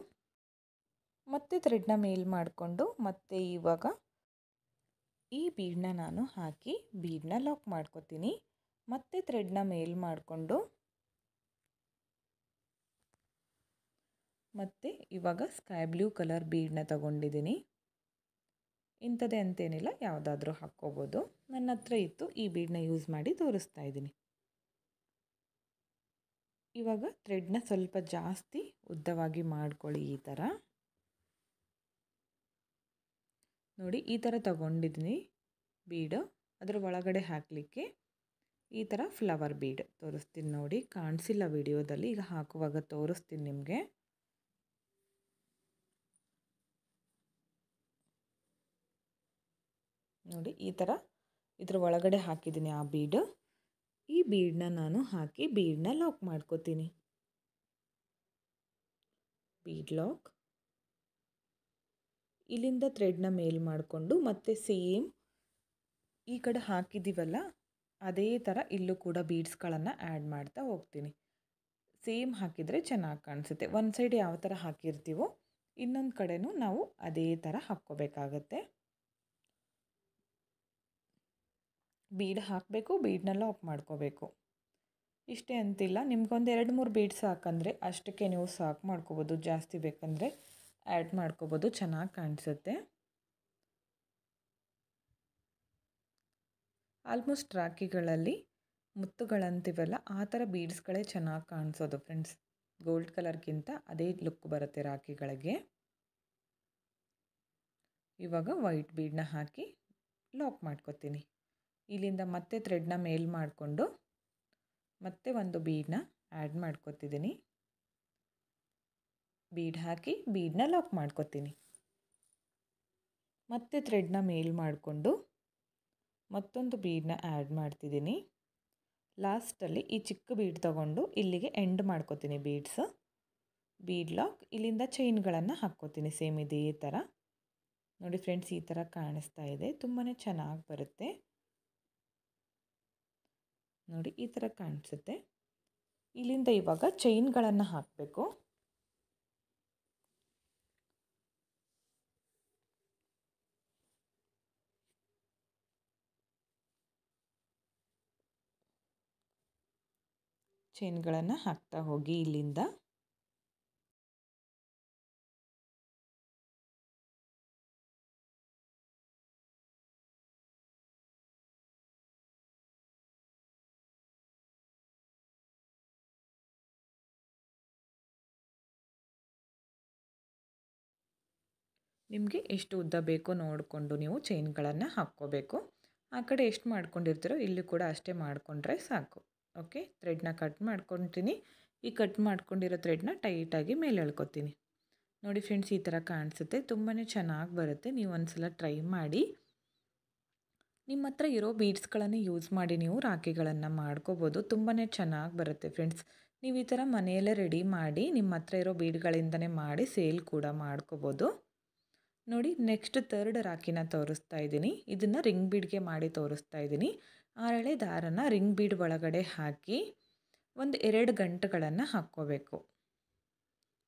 ಮತ್ತೆ ಥ್ರೆಡ್ನ ಮೇಲ್ ಮಾಡಿಕೊಂಡು ಮತ್ತೆ ಇವಾಗ ಈ ಬೀಡನ್ನ ನಾನು ಹಾಕಿ ಬೀಡನ್ನ ಲಾಕ್ ಮಾಡ್ಕೊತೀನಿ. ಮತ್ತೆ ಥ್ರೆಡ್ನ ಮೇಲ್ ಮಾಡಿಕೊಂಡು ಮತ್ತು ಇವಾಗ ಸ್ಕೈ ಬ್ಲೂ ಕಲರ್ ಬೀಡನ್ನ ತಗೊಂಡಿದ್ದೀನಿ. ಇಂಥದ್ದೇ ಅಂತೇನಿಲ್ಲ, ಯಾವುದಾದ್ರೂ ಹಾಕ್ಕೋಬೋದು. ನನ್ನ ಹತ್ರ ಇತ್ತು, ಈ ಬೀಡನ್ನ ಯೂಸ್ ಮಾಡಿ ತೋರಿಸ್ತಾ ಇದ್ದೀನಿ. ಇವಾಗ ಥ್ರೆಡ್ನ ಸ್ವಲ್ಪ ಜಾಸ್ತಿ ಉದ್ದವಾಗಿ ಮಾಡ್ಕೊಳ್ಳಿ. ಈ ಥರ ನೋಡಿ, ಈ ಥರ ತಗೊಂಡಿದ್ದೀನಿ ಬೀಡು. ಅದರ ಒಳಗಡೆ ಹಾಕಲಿಕ್ಕೆ ಈ ಥರ ಫ್ಲವರ್ ಬೀಡ್ ತೋರಿಸ್ತೀನಿ. ನೋಡಿ, ಕಾಣಿಸಿಲ್ಲ ವಿಡಿಯೋದಲ್ಲಿ, ಈಗ ಹಾಕುವಾಗ ತೋರಿಸ್ತೀನಿ ನಿಮಗೆ. ನೋಡಿ, ಈ ಥರ ಇದ್ರ ಒಳಗಡೆ ಹಾಕಿದ್ದೀನಿ ಆ ಬೀಡು. ಈ ಬೀಡನ್ನ ನಾನು ಹಾಕಿ ಬೀಡನ್ನ ಲಾಕ್ ಮಾಡ್ಕೋತೀನಿ. Bead lock. ಇಲ್ಲಿಂದ ಥ್ರೆಡ್ನ ಮೇಲ್ ಮಾಡಿಕೊಂಡು ಮತ್ತೆ ಸೇಮ್ ಈ ಕಡೆ ಹಾಕಿದ್ದೀವಲ್ಲ ಅದೇ ಥರ ಇಲ್ಲೂ ಕೂಡ ಬೀಡ್ಸ್ಗಳನ್ನು ಆ್ಯಡ್ ಮಾಡ್ತಾ ಹೋಗ್ತೀನಿ. ಸೇಮ್ ಹಾಕಿದರೆ ಚೆನ್ನಾಗಿ ಕಾಣಿಸುತ್ತೆ. ಒಂದು ಸೈಡ್ ಯಾವ ಥರ ಹಾಕಿರ್ತೀವೋ ಇನ್ನೊಂದು ಕಡೆನೂ ನಾವು ಅದೇ ಥರ ಹಾಕ್ಕೋಬೇಕಾಗತ್ತೆ. ಬೀಡ್ ಹಾಕಬೇಕು, ಬೀಡನ್ನ ಲಾಕ್ ಮಾಡ್ಕೋಬೇಕು. ಇಷ್ಟೇ ಅಂತಿಲ್ಲ, ನಿಮ್ಗೊಂದು 2-3 ಬೀಡ್ಸ್ ಹಾಕಂದರೆ ಅಷ್ಟಕ್ಕೆ ನೀವು ಸಾಕು ಮಾಡ್ಕೋಬೋದು. ಜಾಸ್ತಿ ಬೇಕಂದರೆ ಆ್ಯಡ್ ಮಾಡ್ಕೋಬೋದು, ಚೆನ್ನಾಗಿ ಕಾಣಿಸುತ್ತೆ. ಆಲ್ಮೋಸ್ಟ್ ರಾಖಿಗಳಲ್ಲಿ ಮುತ್ತುಗಳಂತೀವಲ್ಲ ಆ ಥರ ಬೀಡ್ಸ್ಗಳೇ ಚೆನ್ನಾಗಿ ಕಾಣಿಸೋದು ಫ್ರೆಂಡ್ಸ್. ಗೋಲ್ಡ್ ಕಲರ್ಗಿಂತ ಅದೇ ಲುಕ್ ಬರುತ್ತೆ ರಾಖಿಗಳಿಗೆ. ಇವಾಗ ವೈಟ್ ಬೀಡನ್ನ ಹಾಕಿ ಲಾಕ್ ಮಾಡ್ಕೊತೀನಿ. ಇಲ್ಲಿಂದ ಮತ್ತೆ ಥ್ರೆಡ್ನ ಮೇಲ್ ಮಾಡಿಕೊಂಡು ಮತ್ತೆ ಒಂದು ಬೀಡನ್ನ ಆ್ಯಡ್ ಮಾಡ್ಕೊತಿದ್ದೀನಿ. ಬೀಡ್ ಹಾಕಿ ಬೀಡನ್ನ ಲಾಕ್ ಮಾಡ್ಕೊತೀನಿ. ಮತ್ತೆ ಥ್ರೆಡ್ನ ಮೇಲ್ ಮಾಡಿಕೊಂಡು ಮತ್ತೊಂದು ಬೀಡನ್ನ ಆ್ಯಡ್ ಮಾಡ್ತಿದ್ದೀನಿ. ಲಾಸ್ಟಲ್ಲಿ ಈ ಚಿಕ್ಕ ಬೀಡ್ ತಗೊಂಡು ಇಲ್ಲಿಗೆ ಎಂಡ್ ಮಾಡ್ಕೊತೀನಿ ಬೀಡ್ಸ್. Bead lock. ಇಲ್ಲಿಂದ ಚೈನ್ಗಳನ್ನು ಹಾಕ್ಕೋತೀನಿ ಸೇಮ್ ಇದೇ ಥರ. ನೋಡಿ ಫ್ರೆಂಡ್ಸ್, ಈ ಥರ ಕಾಣಿಸ್ತಾ ಇದೆ, ತುಂಬಾ ಚೆನ್ನಾಗಿ ಬರುತ್ತೆ. ನೋಡಿ, ಈ ಥರ ಕಾಣಿಸುತ್ತೆ. ಇಲ್ಲಿಂದ ಇವಾಗ ಚೈನ್ಗಳನ್ನು ಹಾಕಬೇಕು. ಚೈನ್ಗಳನ್ನು ಹಾಕ್ತಾ ಹೋಗಿ ಇಲ್ಲಿಂದ. ನಿಮಗೆ ಎಷ್ಟು ಉದ್ದ ಬೇಕೋ ನೋಡಿಕೊಂಡು ನೀವು ಚೈನ್ಗಳನ್ನು ಹಾಕ್ಕೋಬೇಕು. ಆ ಕಡೆ ಎಷ್ಟು ಮಾಡ್ಕೊಂಡಿರ್ತೀರೋ ಇಲ್ಲಿ ಕೂಡ ಅಷ್ಟೇ ಮಾಡಿಕೊಂಡ್ರೆ ಸಾಕು. ಓಕೆ, ಥ್ರೆಡ್ನ ಕಟ್ ಮಾಡ್ಕೊತೀನಿ. ಈ ಕಟ್ ಮಾಡ್ಕೊಂಡಿರೋ ಥ್ರೆಡ್ನ ಟೈಟಾಗಿ ಮೇಲೆ ಎಳ್ಕೊತೀನಿ. ನೋಡಿ ಫ್ರೆಂಡ್ಸ್, ಈ ಥರ ಕಾಣಿಸುತ್ತೆ. ತುಂಬಾ ಚೆನ್ನಾಗಿ ಬರುತ್ತೆ. ನೀವು ಒಂದ್ಸಲ ಟ್ರೈ ಮಾಡಿ. ನಿಮ್ಮ ಹತ್ರ ಇರೋ ಬೀಡ್ಸ್ಗಳನ್ನು ಯೂಸ್ ಮಾಡಿ ನೀವು ರಾಖಿಗಳನ್ನು ಮಾಡ್ಕೋಬೋದು. ತುಂಬಾ ಚೆನ್ನಾಗಿ ಬರುತ್ತೆ ಫ್ರೆಂಡ್ಸ್. ನೀವು ಈ ಥರ ಮನೆಯಲ್ಲೇ ರೆಡಿ ಮಾಡಿ ನಿಮ್ಮ ಹತ್ರ ಇರೋ ಬೀಡ್ಗಳಿಂದನೇ ಮಾಡಿ ಸೇಲ್ ಕೂಡ ಮಾಡ್ಕೋಬೋದು. ನೋಡಿ, ನೆಕ್ಸ್ಟ್ ಥರ್ಡ್ ರಾಖಿನ ತೋರಿಸ್ತಾ ಇದ್ದೀನಿ. ಇದನ್ನು ರಿಂಗ್ ಬೀಡ್ಗೆ ಮಾಡಿ ತೋರಿಸ್ತಾ ಇದ್ದೀನಿ. 6 ಎಳೆ ದಾರನ ರಿಂಗ್ ಬೀಡ್ ಒಳಗಡೆ ಹಾಕಿ ಒಂದು 2 ಗಂಟುಗಳನ್ನು ಹಾಕ್ಕೋಬೇಕು.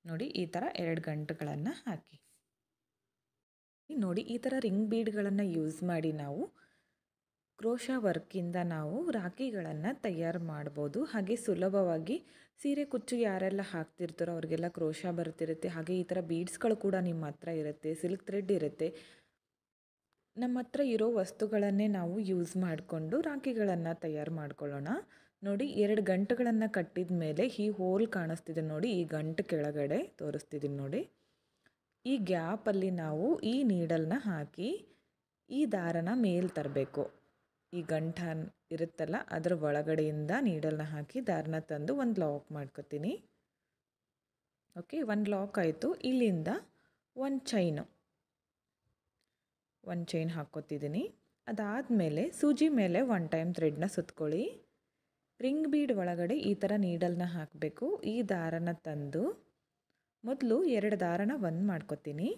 ನೋಡಿ, ಈ ಥರ 2 ಗಂಟುಗಳನ್ನು ಹಾಕಿ. ನೋಡಿ, ಈ ಥರ ರಿಂಗ್ ಬೀಡ್ಗಳನ್ನು ಯೂಸ್ ಮಾಡಿ ನಾವು ಕ್ರೋಶಾ ವರ್ಕಿಂದ ನಾವು ರಾಖಿಗಳನ್ನು ತಯಾರು ಮಾಡ್ಬೋದು. ಹಾಗೆ ಸುಲಭವಾಗಿ ಸೀರೆ ಕುಚ್ಚು ಯಾರೆಲ್ಲ ಹಾಕ್ತಿರ್ತಾರೋ ಅವ್ರಿಗೆಲ್ಲ ಕ್ರೋಶಾ ಬರ್ತಿರುತ್ತೆ. ಹಾಗೆ ಈ ಥರ ಬೀಡ್ಸ್ಗಳು ಕೂಡ ನಿಮ್ಮ ಹತ್ರ ಇರುತ್ತೆ, ಸಿಲ್ಕ್ ಥ್ರೆಡ್ ಇರುತ್ತೆ. ನಮ್ಮ ಹತ್ರ ಇರೋ ವಸ್ತುಗಳನ್ನೇ ನಾವು ಯೂಸ್ ಮಾಡಿಕೊಂಡು ರಾಖಿಗಳನ್ನು ತಯಾರು ಮಾಡ್ಕೊಳ್ಳೋಣ. ನೋಡಿ, 2 ಗಂಟುಗಳನ್ನು ಕಟ್ಟಿದ ಮೇಲೆ ಈ ಹೋಲ್ ಕಾಣಿಸ್ತಿದೆ ನೋಡಿ, ಈ ಗಂಟು ಕೆಳಗಡೆ ತೋರಿಸ್ತಿದ್ದೀನಿ ನೋಡಿ. ಈ ಗ್ಯಾಪಲ್ಲಿ ನಾವು ಈ ನೀಡಲ್ನ ಹಾಕಿ ಈ ದಾರನ ಮೇಲೆ ತರಬೇಕು. ಈ ಗಂಟ ಇರುತ್ತಲ್ಲ ಅದರ ಒಳಗಡೆಯಿಂದ ನೀಡಲ್ನ ಹಾಕಿ ದಾರನ ತಂದು ಒಂದು ಲಾಕ್ ಮಾಡ್ಕೊತೀನಿ. ಓಕೆ, ಒಂದು ಲಾಕ್ ಆಯಿತು. ಇಲ್ಲಿಂದ ಒಂದು ಚೈನ್ ಹಾಕ್ಕೊತಿದ್ದೀನಿ. ಅದಾದಮೇಲೆ ಸೂಜಿ ಮೇಲೆ 1 ಟೈಮ್ ಥ್ರೆಡ್ನ ಸುತ್ಕೊಳ್ಳಿ. ರಿಂಗ್ ಬೀಡ್ ಒಳಗಡೆ ಈ ಥರ ನೀಡಲ್ನ ಹಾಕಬೇಕು. ಈ ದಾರನ ತಂದು ಮೊದಲು 2 ದಾರನ ಒಂದು ಮಾಡ್ಕೊತೀನಿ.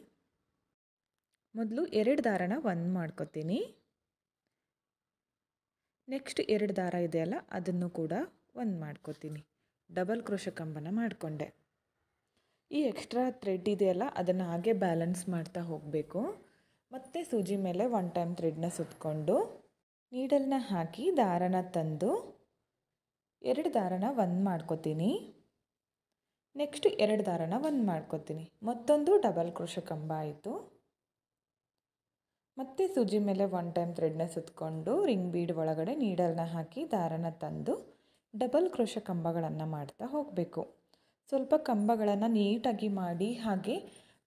ನೆಕ್ಸ್ಟ್ 2 ದಾರ ಇದೆಯಲ್ಲ ಅದನ್ನು ಕೂಡ ಒಂದು ಮಾಡ್ಕೊತೀನಿ. ಡಬಲ್ ಕ್ರೋಶೆ ಕಂಬನ ಮಾಡಿಕೊಂಡೆ. ಈ ಎಕ್ಸ್ಟ್ರಾ ಥ್ರೆಡ್ ಇದೆಯಲ್ಲ ಅದನ್ನು ಹಾಗೆ ಬ್ಯಾಲೆನ್ಸ್ ಮಾಡ್ತಾ ಹೋಗಬೇಕು. ಮತ್ತು ಸೂಜಿ ಮೇಲೆ 1 ಟೈಮ್ ಥ್ರೆಡ್ನ ಸುತ್ತಕೊಂಡು ನೀಡಲ್ನ ಹಾಕಿ ದಾರನ ತಂದು 2 ದಾರನ ಒಂದು ಮಾಡ್ಕೊತೀನಿ. ನೆಕ್ಸ್ಟ್ 2 ದಾರನ ಒಂದು ಮಾಡ್ಕೊತೀನಿ. ಮತ್ತೊಂದು ಡಬಲ್ ಕ್ರೋಶೆ ಕಂಬ ಆಯಿತು. ಮತ್ತು ಸೂಜಿ ಮೇಲೆ 1 ಟೈಮ್ ಥ್ರೆಡ್ನ ಸುತ್ತಕೊಂಡು ರಿಂಗ್ ಬೀಡ್ ಒಳಗಡೆ ನೀಡಲ್ನ ಹಾಕಿ ದಾರನ ತಂದು ಡಬಲ್ ಕ್ರೋಶೆ ಕಂಬಗಳನ್ನು ಮಾಡ್ತಾ ಹೋಗಬೇಕು. ಸ್ವಲ್ಪ ಕಂಬಗಳನ್ನು ನೀಟಾಗಿ ಮಾಡಿ, ಹಾಗೆ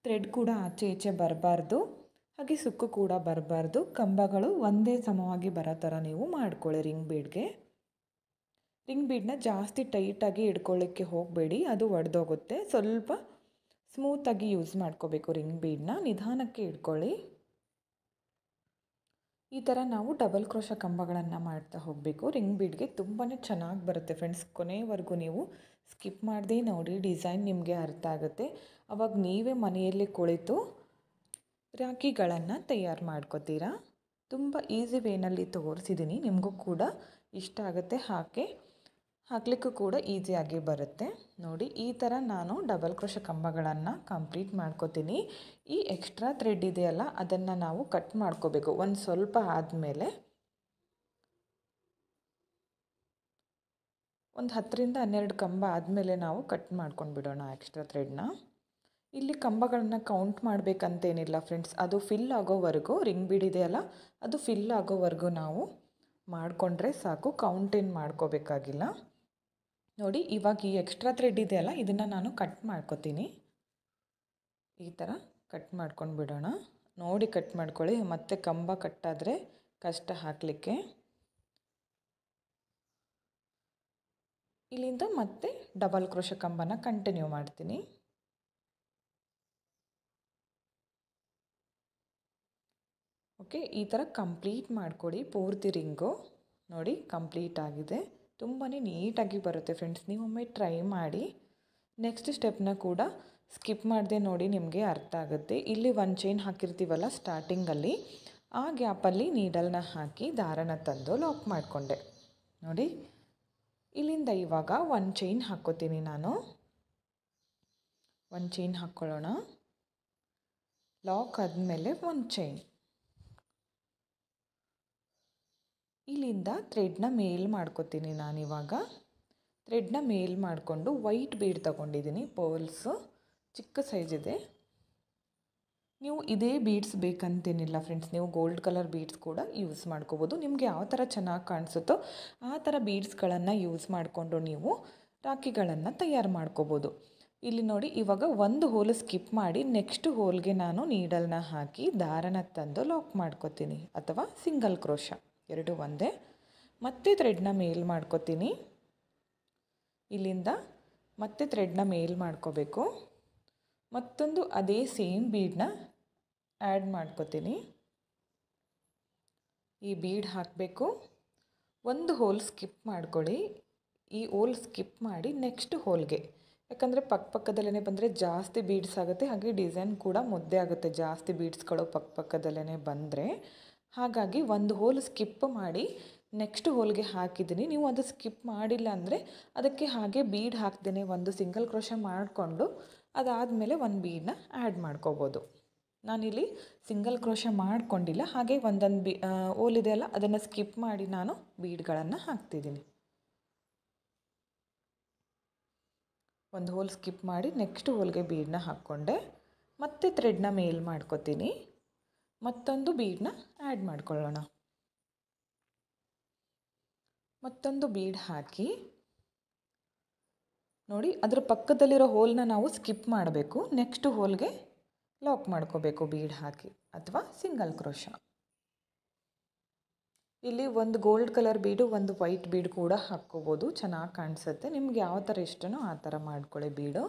ಥ್ರೆಡ್ ಕೂಡ ಆಚೆ ಈಚೆ ಬರಬಾರ್ದು, ಹಾಗೆ ಸುಕ್ಕು ಕೂಡ ಬರಬಾರ್ದು. ಕಂಬಗಳು ಒಂದೇ ಸಮವಾಗಿ ಬರೋ ಥರ ನೀವು ಮಾಡ್ಕೊಳ್ಳಿ. ರಿಂಗ್ ಬೀಡನ್ನ ಜಾಸ್ತಿ ಟೈಟಾಗಿ ಹಿಡ್ಕೊಳ್ಳಿಕ್ಕೆ ಹೋಗಬೇಡಿ, ಅದು ಒಡೆದೋಗುತ್ತೆ. ಸ್ವಲ್ಪ ಸ್ಮೂತಾಗಿ ಯೂಸ್ ಮಾಡ್ಕೋಬೇಕು. ರಿಂಗ್ ಬೀಡನ್ನ ನಿಧಾನಕ್ಕೆ ಹಿಡ್ಕೊಳ್ಳಿ. ಈ ಥರ ನಾವು ಡಬಲ್ ಕ್ರೋಶೆ ಕಂಬಗಳನ್ನು ಮಾಡ್ತಾ ಹೋಗಬೇಕು. ರಿಂಗ್ ಬೀಡ್ಗೆ ತುಂಬಾ ಚೆನ್ನಾಗಿ ಬರುತ್ತೆ ಫ್ರೆಂಡ್ಸ್. ಕೊನೆವರೆಗೂ ನೀವು ಸ್ಕಿಪ್ ಮಾಡದೆ ನೋಡಿ, ಡಿಸೈನ್ ನಿಮಗೆ ಅರ್ಥ ಆಗುತ್ತೆ. ಆವಾಗ ನೀವೇ ಮನೆಯಲ್ಲಿ ಕುಳಿತು ರಾಖಿಗಳನ್ನು ತಯಾರು ಮಾಡ್ಕೋತೀರಾ. ತುಂಬ ಈಸಿ ವೇನಲ್ಲಿ ತೋರಿಸಿದ್ದೀನಿ. ನಿಮಗೂ ಕೂಡ ಇಷ್ಟ ಆಗುತ್ತೆ. ಹಾಕಲಿಕ್ಕೂ ಕೂಡ ಈಸಿಯಾಗಿ ಬರುತ್ತೆ. ನೋಡಿ, ಈ ಥರ ನಾನು ಡಬಲ್ ಕ್ರೋಶೆ ಕಂಬಗಳನ್ನು ಕಂಪ್ಲೀಟ್ ಮಾಡ್ಕೋತೀನಿ. ಈ ಎಕ್ಸ್ಟ್ರಾ ಥ್ರೆಡ್ ಇದೆಯಲ್ಲ ಅದನ್ನು ನಾವು ಕಟ್ ಮಾಡ್ಕೋಬೇಕು. ಒಂದು ಸ್ವಲ್ಪ ಆದಮೇಲೆ ಒಂದು 10ರಿಂದ 12 ಕಂಬ ಆದಮೇಲೆ ನಾವು ಕಟ್ ಮಾಡ್ಕೊಂಡು ಬಿಡೋಣ ಎಕ್ಸ್ಟ್ರಾ ಥ್ರೆಡ್ನ. ಇಲ್ಲಿ ಕಂಬಗಳನ್ನು ಕೌಂಟ್ ಮಾಡಬೇಕಂತೇನಿಲ್ಲ ಫ್ರೆಂಡ್ಸ್. ಅದು ಫಿಲ್ ಆಗೋವರೆಗೂ, ರಿಂಗ್ ಬೀಡ್ ಇದೆಯಲ್ಲ ಅದು ಫಿಲ್ ಆಗೋವರೆಗೂ ನಾವು ಮಾಡಿಕೊಂಡ್ರೆ ಸಾಕು. ಕೌಂಟ್ ಏನು ಮಾಡ್ಕೋಬೇಕಾಗಿಲ್ಲ. ನೋಡಿ, ಇವಾಗ ಈ ಎಕ್ಸ್ಟ್ರಾ ಥ್ರೆಡ್ ಇದೆಯಲ್ಲ ಇದನ್ನು ನಾನು ಕಟ್ ಮಾಡ್ಕೋತೀನಿ. ಈ ಥರ ಕಟ್ ಮಾಡ್ಕೊಂಡು ಬಿಡೋಣ. ನೋಡಿ ಕಟ್ ಮಾಡ್ಕೊಳ್ಳಿ, ಮತ್ತೆ ಕಂಬ ಕಟ್ಟಾದರೆ ಕಷ್ಟ ಹಾಕಲಿಕ್ಕೆ. ಇಲ್ಲಿಂದ ಮತ್ತೆ ಡಬಲ್ ಕ್ರೋಶೆ ಕಂಬನ ಕಂಟಿನ್ಯೂ ಮಾಡ್ತೀನಿ. ಓಕೆ, ಈ ಥರ ಕಂಪ್ಲೀಟ್ ಮಾಡಿಕೊಡಿ ಪೂರ್ತಿ ರಿಂಗು. ನೋಡಿ, ಕಂಪ್ಲೀಟ್ ಆಗಿದೆ. ತುಂಬಾ ನೀಟಾಗಿ ಬರುತ್ತೆ ಫ್ರೆಂಡ್ಸ್. ನೀವೊಮ್ಮೆ ಟ್ರೈ ಮಾಡಿ. ನೆಕ್ಸ್ಟ್ ಸ್ಟೆಪ್ನ ಕೂಡ ಸ್ಕಿಪ್ ಮಾಡದೆ ನೋಡಿ, ನಿಮಗೆ ಅರ್ಥ ಆಗುತ್ತೆ. ಇಲ್ಲಿ 1 ಚೈನ್ ಹಾಕಿರ್ತೀವಲ್ಲ ಸ್ಟಾರ್ಟಿಂಗಲ್ಲಿ, ಆ ಗ್ಯಾಪಲ್ಲಿ ನೀಡಲ್ನ ಹಾಕಿ ದಾರನ ತಂದು ಲಾಕ್ ಮಾಡಿಕೊಂಡೆ. ನೋಡಿ, ಇಲ್ಲಿಂದ ಇವಾಗ 1 ಚೈನ್ ಹಾಕ್ಕೋತೀನಿ ನಾನು. 1 ಚೈನ್ ಹಾಕ್ಕೊಳ್ಳೋಣ. ಲಾಕ್ ಆದಮೇಲೆ 1 ಚೈನ್. ಇಲ್ಲಿಂದ ಥ್ರೆಡ್ನ ಮೇಲ್ ಮಾಡ್ಕೋತೀನಿ ನಾನಿವಾಗ. ಥ್ರೆಡ್ನ ಮೇಲ್ ಮಾಡಿಕೊಂಡು ವೈಟ್ ಬೀಡ್ ತೊಗೊಂಡಿದ್ದೀನಿ. ಪರ್ಲ್ಸು ಚಿಕ್ಕ ಸೈಜ್ ಇದೆ. ನೀವು ಇದೇ ಬೀಡ್ಸ್ ಬೇಕಂತೇನಿಲ್ಲ ಫ್ರೆಂಡ್ಸ್. ನೀವು ಗೋಲ್ಡ್ ಕಲರ್ ಬೀಡ್ಸ್ ಕೂಡ ಯೂಸ್ ಮಾಡ್ಕೋಬೋದು. ನಿಮಗೆ ಯಾವ ಥರ ಚೆನ್ನಾಗಿ ಕಾಣಿಸುತ್ತೋ ಆ ಥರ ಬೀಡ್ಸ್ಗಳನ್ನು ಯೂಸ್ ಮಾಡಿಕೊಂಡು ನೀವು ರಾಖಿಗಳನ್ನು ತಯಾರು ಮಾಡ್ಕೋಬೋದು. ಇಲ್ಲಿ ನೋಡಿ ಇವಾಗ ಒಂದು ಹೋಲ್ ಸ್ಕಿಪ್ ಮಾಡಿ ನೆಕ್ಸ್ಟ್ ಹೋಲ್ಗೆ ನಾನು ನೀಡಲ್ನ ಹಾಕಿ ದಾರನ ತಂದು ಲಾಕ್ ಮಾಡ್ಕೊತೀನಿ ಅಥವಾ ಸಿಂಗಲ್ ಕ್ರೋಶ ಎರಡು ಒಂದೇ. ಮತ್ತೆ ಥ್ರೆಡ್ನ ಮೇಲ್ ಮಾಡ್ಕೊತೀನಿ. ಇಲ್ಲಿಂದ ಮತ್ತೆ ಥ್ರೆಡ್ನ ಮೇಲ್ ಮಾಡ್ಕೋಬೇಕು. ಮತ್ತೊಂದು ಅದೇ ಸೇಮ್ ಬೀಡನ್ನ ಆ್ಯಡ್ ಮಾಡ್ಕೊತೀನಿ. ಈ ಬೀಡ್ ಹಾಕಬೇಕು. ಒಂದು ಹೋಲ್ ಸ್ಕಿಪ್ ಮಾಡ್ಕೊಳ್ಳಿ. ಈ ಹೋಲ್ ಸ್ಕಿಪ್ ಮಾಡಿ ನೆಕ್ಸ್ಟ್ ಹೋಲ್ಗೆ, ಯಾಕಂದರೆ ಪಕ್ಕದಲ್ಲೇ ಬಂದರೆ ಜಾಸ್ತಿ ಬೀಡ್ಸ್ ಆಗುತ್ತೆ, ಹಾಗೆ ಡಿಸೈನ್ ಕೂಡ ಮುದ್ದೆ ಆಗುತ್ತೆ ಜಾಸ್ತಿ ಬೀಡ್ಸ್ಗಳು ಪಕ್ಕದಲ್ಲೇ ಬಂದರೆ. ಹಾಗಾಗಿ ಒಂದು ಹೋಲ್ ಸ್ಕಿಪ್ ಮಾಡಿ ನೆಕ್ಸ್ಟ್ ಹೋಲ್ಗೆ ಹಾಕಿದ್ದೀನಿ. ನೀವು ಅದು ಸ್ಕಿಪ್ ಮಾಡಿಲ್ಲ ಅಂದರೆ ಅದಕ್ಕೆ ಹಾಗೆ ಬೀಡ್ ಹಾಕ್ದೇ ಒಂದು ಸಿಂಗಲ್ ಕ್ರೋಶ ಮಾಡಿಕೊಂಡು ಅದಾದಮೇಲೆ ಒಂದು ಬೀಡನ್ನ ಆ್ಯಡ್ ಮಾಡ್ಕೋಬೋದು. ನಾನಿಲ್ಲಿ ಸಿಂಗಲ್ ಕ್ರೋಶ ಮಾಡ್ಕೊಂಡಿಲ್ಲ, ಹಾಗೆ ಒಂದೊಂದು ಹೋಲ್ ಇದೆಯಲ್ಲ ಅದನ್ನು ಸ್ಕಿಪ್ ಮಾಡಿ ನಾನು ಬೀಡ್ಗಳನ್ನು ಹಾಕ್ತಿದ್ದೀನಿ. ಒಂದು ಹೋಲ್ ಸ್ಕಿಪ್ ಮಾಡಿ ನೆಕ್ಸ್ಟ್ ಹೋಲ್ಗೆ ಬೀಡನ್ನ ಹಾಕ್ಕೊಂಡೆ. ಮತ್ತೆ ಥ್ರೆಡ್ನ ಮೇಲ್ ಮಾಡ್ಕೊತೀನಿ. ಮತ್ತೊಂದು ಬೀಡನ್ನ ಆ್ಯಡ್ ಮಾಡ್ಕೊಳ್ಳೋಣ. ಮತ್ತೊಂದು ಬೀಡ್ ಹಾಕಿ ನೋಡಿ, ಅದರ ಪಕ್ಕದಲ್ಲಿರೋ ಹೋಲ್ನ ನಾವು ಸ್ಕಿಪ್ ಮಾಡಬೇಕು. ನೆಕ್ಸ್ಟ್ ಹೋಲ್ಗೆ ಲಾಕ್ ಮಾಡ್ಕೋಬೇಕು ಬೀಡ್ ಹಾಕಿ ಅಥವಾ ಸಿಂಗಲ್ ಕ್ರೋಶ. ಇಲ್ಲಿ ಒಂದು ಗೋಲ್ಡ್ ಕಲರ್ ಬೀಡು, ಒಂದು ವೈಟ್ ಬೀಡ್ ಕೂಡ ಹಾಕ್ಕೋಬೋದು, ಚೆನ್ನಾಗಿ ಕಾಣಿಸುತ್ತೆ. ನಿಮ್ಗೆ ಯಾವ ಥರ ಇಷ್ಟನೋ ಆ ಥರ ಮಾಡ್ಕೊಳ್ಳಿ ಬೀಡು.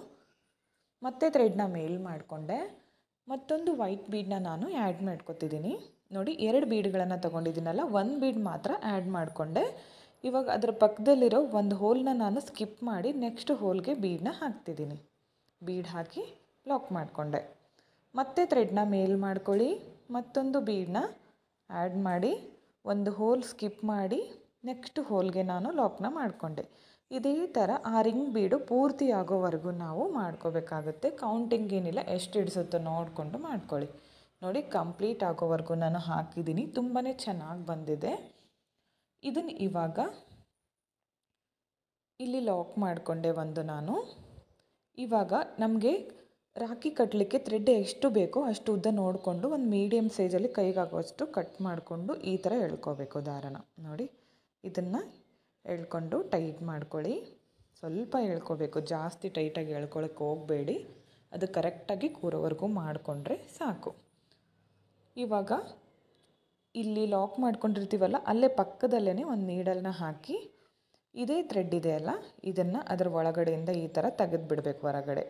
ಮತ್ತೆ ಥ್ರೆಡ್ನ ಮೇಲ್ ಮಾಡಿಕೊಂಡೆ. ಮತ್ತೊಂದು ವೈಟ್ ಬೀಡನ್ನ ನಾನು ಆ್ಯಡ್ ಮಾಡ್ಕೊತಿದ್ದೀನಿ. ನೋಡಿ, ಎರಡು ಬೀಡ್ಗಳನ್ನು ತೊಗೊಂಡಿದ್ದೀನಲ್ಲ, ಒಂದು ಬೀಡ್ ಮಾತ್ರ ಆ್ಯಡ್ ಮಾಡಿಕೊಂಡೆ. ಇವಾಗ ಅದರ ಪಕ್ಕದಲ್ಲಿರೋ ಒಂದು ಹೋಲ್ನ ನಾನು ಸ್ಕಿಪ್ ಮಾಡಿ ನೆಕ್ಸ್ಟ್ ಹೋಲ್ಗೆ ಬೀಡನ್ನ ಹಾಕ್ತಿದ್ದೀನಿ. ಬೀಡ್ ಹಾಕಿ ಲಾಕ್ ಮಾಡಿಕೊಂಡೆ. ಮತ್ತೆ ಥ್ರೆಡ್ನ ಮೇಲ್ ಮಾಡ್ಕೊಳ್ಳಿ. ಮತ್ತೊಂದು ಬೀಡನ್ನ ಆ್ಯಡ್ ಮಾಡಿ ಒಂದು ಹೋಲ್ ಸ್ಕಿಪ್ ಮಾಡಿ ನೆಕ್ಸ್ಟ್ ಹೋಲ್ಗೆ ನಾನು ಲಾಕ್ನ ಮಾಡಿಕೊಂಡೆ. ಇದೇ ಥರ ಆ ರಿಂಗ್ ಬೀಡು ಪೂರ್ತಿ ಆಗೋವರೆಗೂ ನಾವು ಮಾಡ್ಕೋಬೇಕಾಗುತ್ತೆ. ಕೌಂಟಿಂಗ್ ಏನಿಲ್ಲ, ಎಷ್ಟು ಹಿಡಿಸುತ್ತೋ ನೋಡಿಕೊಂಡು ಮಾಡ್ಕೊಳ್ಳಿ. ನೋಡಿ, ಕಂಪ್ಲೀಟ್ ಆಗೋವರೆಗೂ ನಾನು ಹಾಕಿದ್ದೀನಿ. ತುಂಬಾ ಚೆನ್ನಾಗಿ ಬಂದಿದೆ. ಇದನ್ನು ಇವಾಗ ಇಲ್ಲಿ ಲಾಕ್ ಮಾಡಿಕೊಂಡೆ ಒಂದು ನಾನು. ಇವಾಗ ನಮಗೆ ರಾಖಿ ಕಟ್ಟಲಿಕ್ಕೆ ಥ್ರೆಡ್ ಎಷ್ಟು ಬೇಕೋ ಅಷ್ಟು ಉದ್ದ ನೋಡಿಕೊಂಡು ಒಂದು ಮೀಡಿಯಮ್ ಸೈಜಲ್ಲಿ ಕೈಗಾಗುವಷ್ಟು ಕಟ್ ಮಾಡಿಕೊಂಡು ಈ ಥರ ಎಳ್ಕೋಬೇಕು ದಾರನ. ನೋಡಿ, ಇದನ್ನು ಎಳ್ಕೊಂಡು ಟೈಟ್ ಮಾಡ್ಕೊಳ್ಳಿ. ಸ್ವಲ್ಪ ಎಳ್ಕೋಬೇಕು, ಜಾಸ್ತಿ ಟೈಟಾಗಿ ಎಳ್ಕೊಳಕ್ಕೆ ಹೋಗಬೇಡಿ. ಅದು ಕರೆಕ್ಟಾಗಿ ಕೂರೋವರೆಗೂ ಮಾಡಿಕೊಂಡ್ರೆ ಸಾಕು. ಇವಾಗ ಇಲ್ಲಿ ಲಾಕ್ ಮಾಡ್ಕೊಂಡಿರ್ತೀವಲ್ಲ, ಅಲ್ಲೇ ಪಕ್ಕದಲ್ಲೇ ಒಂದು ನೀಡಲ್ನ ಹಾಕಿ ಇದೇ ಥ್ರೆಡ್ ಇದೆಯಲ್ಲ ಇದನ್ನು ಅದರ ಒಳಗಡೆಯಿಂದ ಈ ಥರ ತೆಗೆದು ಬಿಡಬೇಕು ಹೊರಗಡೆ.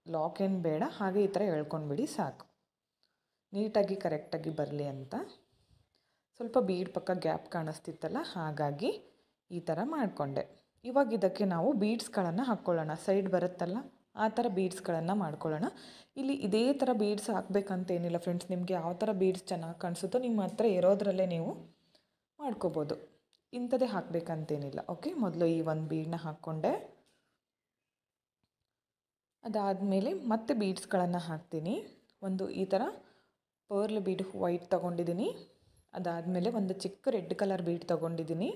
ಲಾಕ್ ಏನು ಬೇಡ, ಹಾಗೆ ಈ ಥರ ಎಳ್ಕೊಂಡ್ಬಿಡಿ ಸಾಕು. ನೀಟಾಗಿ ಕರೆಕ್ಟಾಗಿ ಬರಲಿ ಅಂತ. ಸ್ವಲ್ಪ ಬೀಡ್ ಪಕ್ಕ ಗ್ಯಾಪ್ ಕಾಣಿಸ್ತಿತ್ತಲ್ಲ, ಹಾಗಾಗಿ ಈ ಥರ ಮಾಡಿಕೊಂಡೆ. ಇವಾಗ ಇದಕ್ಕೆ ನಾವು ಬೀಡ್ಸ್ಗಳನ್ನು ಹಾಕ್ಕೊಳ್ಳೋಣ. ಸೈಡ್ ಬರುತ್ತಲ್ಲ ಆ ಥರ ಬೀಡ್ಸ್ಗಳನ್ನು ಮಾಡ್ಕೊಳ್ಳೋಣ. ಇಲ್ಲಿ ಇದೇ ಥರ ಬೀಡ್ಸ್ ಹಾಕಬೇಕಂತೇನಿಲ್ಲ ಫ್ರೆಂಡ್ಸ್. ನಿಮಗೆ ಯಾವ ಥರ ಬೀಡ್ಸ್ ಚೆನ್ನಾಗಿ ಕಾಣಿಸುತ್ತೋ ನಿಮ್ಮ ಹತ್ರ ಇರೋದ್ರಲ್ಲೇ ನೀವು ಮಾಡ್ಕೋಬೋದು. ಇಂಥದ್ದೇ ಹಾಕಬೇಕಂತೇನಿಲ್ಲ. ಓಕೆ, ಮೊದಲು ಈ ಒಂದು ಬೀಡನ್ನ ಹಾಕ್ಕೊಂಡೆ. ಅದಾದಮೇಲೆ ಮತ್ತೆ ಬೀಡ್ಸ್ಗಳನ್ನು ಹಾಕ್ತೀನಿ. ಒಂದು ಈ ಥರ ಪರ್ಲ್ ಬೀಡ್ ವೈಟ್ ತೊಗೊಂಡಿದ್ದೀನಿ. ಅದಾದಮೇಲೆ ಒಂದು ಚಿಕ್ಕ ರೆಡ್ ಕಲರ್ ಬೀಡ್ ತೊಗೊಂಡಿದ್ದೀನಿ.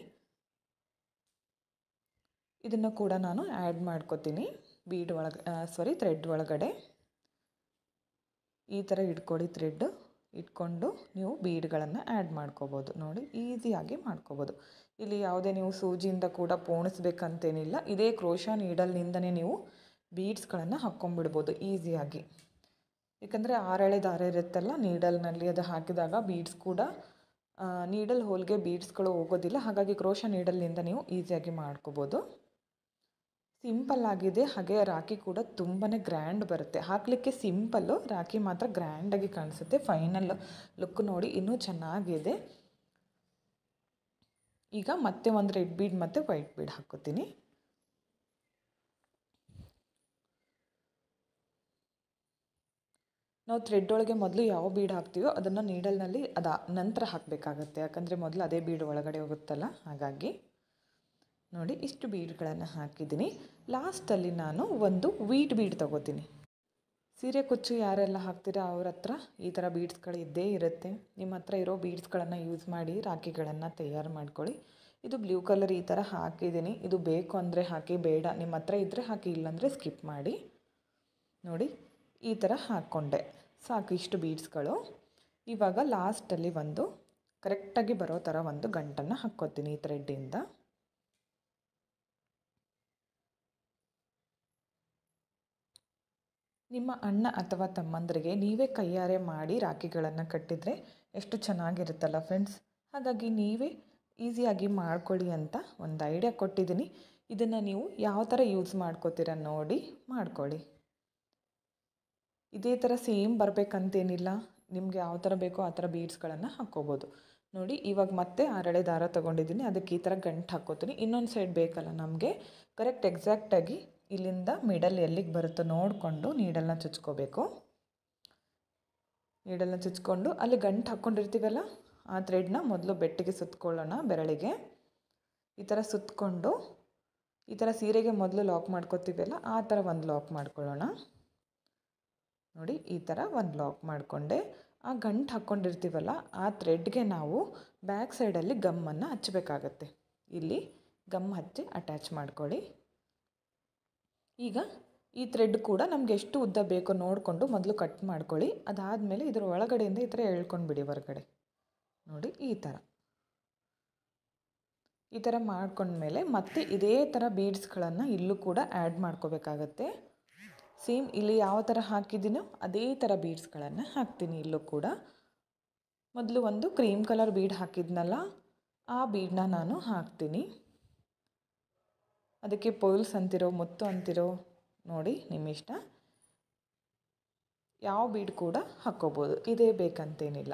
ಇದನ್ನು ಕೂಡ ನಾನು ಆ್ಯಡ್ ಮಾಡ್ಕೋತೀನಿ ಬೀಡ್ ಒಳಗೆ ಥ್ರೆಡ್ ಒಳಗಡೆ. ಈ ಥರ ಇಟ್ಕೊಳ್ಳಿ. ಥ್ರೆಡ್ ಇಟ್ಕೊಂಡು ನೀವು ಬೀಡ್ಗಳನ್ನು ಆ್ಯಡ್ ಮಾಡ್ಕೋಬೋದು. ನೋಡಿ, ಈಸಿಯಾಗಿ ಮಾಡ್ಕೋಬೋದು. ಇಲ್ಲಿ ಯಾವುದೇ ನೀವು ಸೂಜಿಯಿಂದ ಕೂಡ ಪೋಣಿಸ್ಬೇಕಂತೇನಿಲ್ಲ. ಇದೇ ಕ್ರೋಶಾ ನೀಡಲ್ನಿಂದನೇ ನೀವು ಬೀಡ್ಸ್ಗಳನ್ನು ಹಾಕ್ಕೊಂಬಿಡ್ಬೋದು ಈಸಿಯಾಗಿ. ಏಕೆಂದರೆ 6 ಎಳೆ ದಾರ ಇರುತ್ತಲ್ಲ ನೀಡಲ್ನಲ್ಲಿ, ಅದು ಹಾಕಿದಾಗ ಬೀಡ್ಸ್ ಕೂಡ ನೀಡಲ್ ಹೋಲ್ಗೆ ಬೀಡ್ಸ್ಗಳು ಹೋಗೋದಿಲ್ಲ. ಹಾಗಾಗಿ ಕ್ರೋಶಾ ನೀಡಲ್ನಿಂದ ನೀವು ಈಸಿಯಾಗಿ ಮಾಡ್ಕೋಬೋದು. ಸಿಂಪಲ್ ಆಗಿದೆ, ಹಾಗೆ ರಾಖಿ ಕೂಡ ತುಂಬಾ ಗ್ರ್ಯಾಂಡ್ ಬರುತ್ತೆ. ಹಾಕಲಿಕ್ಕೆ ಸಿಂಪಲ್ಲು, ರಾಖಿ ಮಾತ್ರ ಗ್ರ್ಯಾಂಡಾಗಿ ಕಾಣಿಸುತ್ತೆ. ಫೈನಲ್ ಲುಕ್ ನೋಡಿ ಇನ್ನೂ ಚೆನ್ನಾಗಿದೆ. ಈಗ ಮತ್ತೆ ಒಂದು ರೆಡ್ ಬೀಡ್ ಮತ್ತು ವೈಟ್ ಬೀಡ್ ಹಾಕ್ಕೋತೀನಿ. ನಾವು ಥ್ರೆಡ್ ಒಳಗೆ ಮೊದಲು ಯಾವ ಬೀಡ್ ಹಾಕ್ತೀವೋ ಅದನ್ನು ನೀಡಲ್ನಲ್ಲಿ ನಂತರ ಹಾಕಬೇಕಾಗತ್ತೆ. ಯಾಕಂದರೆ ಮೊದಲು ಅದೇ ಬೀಡ್ ಒಳಗಡೆ ಹೋಗುತ್ತಲ್ಲ, ಹಾಗಾಗಿ ನೋಡಿ ಇಷ್ಟು ಬೀಡ್ಗಳನ್ನು ಹಾಕಿದ್ದೀನಿ. ಲಾಸ್ಟಲ್ಲಿ ನಾನು ಒಂದು ವೀಟ್ ಬೀಡ್ ತೊಗೋತೀನಿ. ಸೀರೆ ಕುಚ್ಚು ಯಾರೆಲ್ಲ ಹಾಕ್ತೀರಾ ಅವ್ರ ಹತ್ರ ಈ ಥರ ಬೀಡ್ಸ್ಗಳು ಇದ್ದೇ ಇರುತ್ತೆ. ನಿಮ್ಮ ಹತ್ರ ಇರೋ ಬೀಡ್ಸ್ಗಳನ್ನು ಯೂಸ್ ಮಾಡಿ ರಾಖಿಗಳನ್ನು ತಯಾರು ಮಾಡ್ಕೊಳ್ಳಿ. ಇದು ಬ್ಲೂ ಕಲರ್ ಈ ಥರ ಹಾಕಿದ್ದೀನಿ. ಇದು ಬೇಕು ಅಂದರೆ ಹಾಕಿ, ಬೇಡ ನಿಮ್ಮ ಹತ್ರ ಇದ್ದರೆ ಹಾಕಿ, ಇಲ್ಲಾಂದರೆ ಸ್ಕಿಪ್ ಮಾಡಿ. ನೋಡಿ, ಈ ಥರ ಹಾಕ್ಕೊಂಡೆ ಸಾಕು, ಇಷ್ಟು ಬೀಡ್ಸ್ಗಳು. ಇವಾಗ ಲಾಸ್ಟಲ್ಲಿ ಒಂದು ಕರೆಕ್ಟಾಗಿ ಬರೋ ಥರ ಒಂದು ಗಂಟನ್ನು ಹಾಕ್ಕೋತೀನಿ ಈ ಥ್ರೆಡ್ಡಿಂದ. ನಿಮ್ಮ ಅಣ್ಣ ಅಥವಾ ತಮ್ಮಂದಿರಿಗೆ ನೀವೇ ಕೈಯಾರೆ ಮಾಡಿ ರಾಖಿಗಳನ್ನು ಕಟ್ಟಿದರೆ ಎಷ್ಟು ಚೆನ್ನಾಗಿರುತ್ತಲ್ಲ ಫ್ರೆಂಡ್ಸ್. ಹಾಗಾಗಿ ನೀವೇ ಈಸಿಯಾಗಿ ಮಾಡ್ಕೊಳ್ಳಿ ಅಂತ ಒಂದು ಐಡಿಯಾ ಕೊಟ್ಟಿದ್ದೀನಿ. ಇದನ್ನು ನೀವು ಯಾವ ಥರ ಯೂಸ್ ಮಾಡ್ಕೋತೀರ ನೋಡಿ ಮಾಡ್ಕೊಳ್ಳಿ. ಇದೇ ಥರ ಸೇಮ್ ಬರಬೇಕಂತೇನಿಲ್ಲ, ನಿಮ್ಗೆ ಯಾವ ಥರ ಬೇಕೋ ಆ ಥರ ಬೀಡ್ಸ್ಗಳನ್ನು ಹಾಕ್ಕೋಬೋದು. ನೋಡಿ ಇವಾಗ ಮತ್ತೆ ಅರಳೆ ದಾರ ತೊಗೊಂಡಿದ್ದೀನಿ, ಅದಕ್ಕೆ ಈ ಥರ ಗಂಟು ಹಾಕ್ಕೋತೀನಿ. ಇನ್ನೊಂದು ಸೈಡ್ ಬೇಕಲ್ಲ ನಮಗೆ, ಕರೆಕ್ಟ್ ಎಕ್ಸಾಕ್ಟಾಗಿ ಇಲ್ಲಿಂದ ಮಿಡಲ್ ಎಲ್ಲಿಗೆ ಬರುತ್ತೋ ನೋಡಿಕೊಂಡು ನೀಡಲ್ನ ಚುಚ್ಕೋಬೇಕು. ನೀಡಲ್ನ ಚುಚ್ಕೊಂಡು ಅಲ್ಲಿ ಗಂಟು ಹಾಕ್ಕೊಂಡಿರ್ತೀವಲ್ಲ ಆ ಥ್ರೆಡ್ನ ಮೊದಲು ಬೆಟ್ಟಿಗೆ ಸುತ್ಕೊಳ್ಳೋಣ. ಬೆರಳಿಗೆ ಈ ಥರ ಸುತ್ತಕೊಂಡು ಈ ಥರ ಸೀರೆಗೆ ಮೊದಲು ಲಾಕ್ ಮಾಡ್ಕೊತೀವಲ್ಲ ಆ ಥರ ಒಂದು ಲಾಕ್ ಮಾಡ್ಕೊಳ್ಳೋಣ. ನೋಡಿ ಈ ಥರ ಒಂದು ಲಾಕ್ ಮಾಡಿಕೊಂಡೆ. ಆ ಗಂಟು ಹಾಕ್ಕೊಂಡಿರ್ತೀವಲ್ಲ ಆ ಥ್ರೆಡ್ಗೆ ನಾವು ಬ್ಯಾಕ್ ಸೈಡಲ್ಲಿ ಗಮ್ಮನ್ನು ಹಚ್ಚಬೇಕಾಗತ್ತೆ. ಇಲ್ಲಿ ಗಮ್ ಹಚ್ಚಿ ಅಟ್ಯಾಚ್ ಮಾಡ್ಕೊಳ್ಳಿ. ಈಗ ಈ ಥ್ರೆಡ್ ಕೂಡ ನಮಗೆ ಎಷ್ಟು ಉದ್ದ ಬೇಕೋ ನೋಡಿಕೊಂಡು ಮೊದಲು ಕಟ್ ಮಾಡ್ಕೊಳ್ಳಿ. ಅದಾದಮೇಲೆ ಇದರ ಒಳಗಡೆಯಿಂದ ಈ ಥರ ಎಳ್ಕೊಂಡ್ಬಿಡಿ ಹೊರಗಡೆ. ನೋಡಿ ಈ ಥರ ಮಾಡ್ಕೊಂಡ್ಮೇಲೆ ಮತ್ತೆ ಇದೇ ಥರ ಬೀಡ್ಸ್ಗಳನ್ನು ಇಲ್ಲೂ ಕೂಡ ಆ್ಯಡ್ ಮಾಡ್ಕೋಬೇಕಾಗತ್ತೆ. ಸೇಮ್ ಇಲ್ಲಿ ಯಾವ ಥರ ಹಾಕಿದ್ದೀನೋ ಅದೇ ಥರ ಬೀಡ್ಸ್ಗಳನ್ನು ಹಾಕ್ತೀನಿ ಇಲ್ಲೂ ಕೂಡ. ಮೊದಲು ಒಂದು ಕ್ರೀಮ್ ಕಲರ್ ಬೀಡ್ ಹಾಕಿದ್ನಲ್ಲ ಆ ಬೀಡನ್ನ ನಾನು ಹಾಕ್ತೀನಿ. ಅದಕ್ಕೆ ಪೋಲ್ಸ್ ಅಂತಿರೋ ಮುತ್ತು ಅಂತಿರೋ ನೋಡಿ ನಿಮ್ಮ ಇಷ್ಟ, ಯಾವ ಬೀಡ್ ಕೂಡ ಹಾಕ್ಕೋಬೋದು, ಇದೇ ಬೇಕಂತೇನಿಲ್ಲ.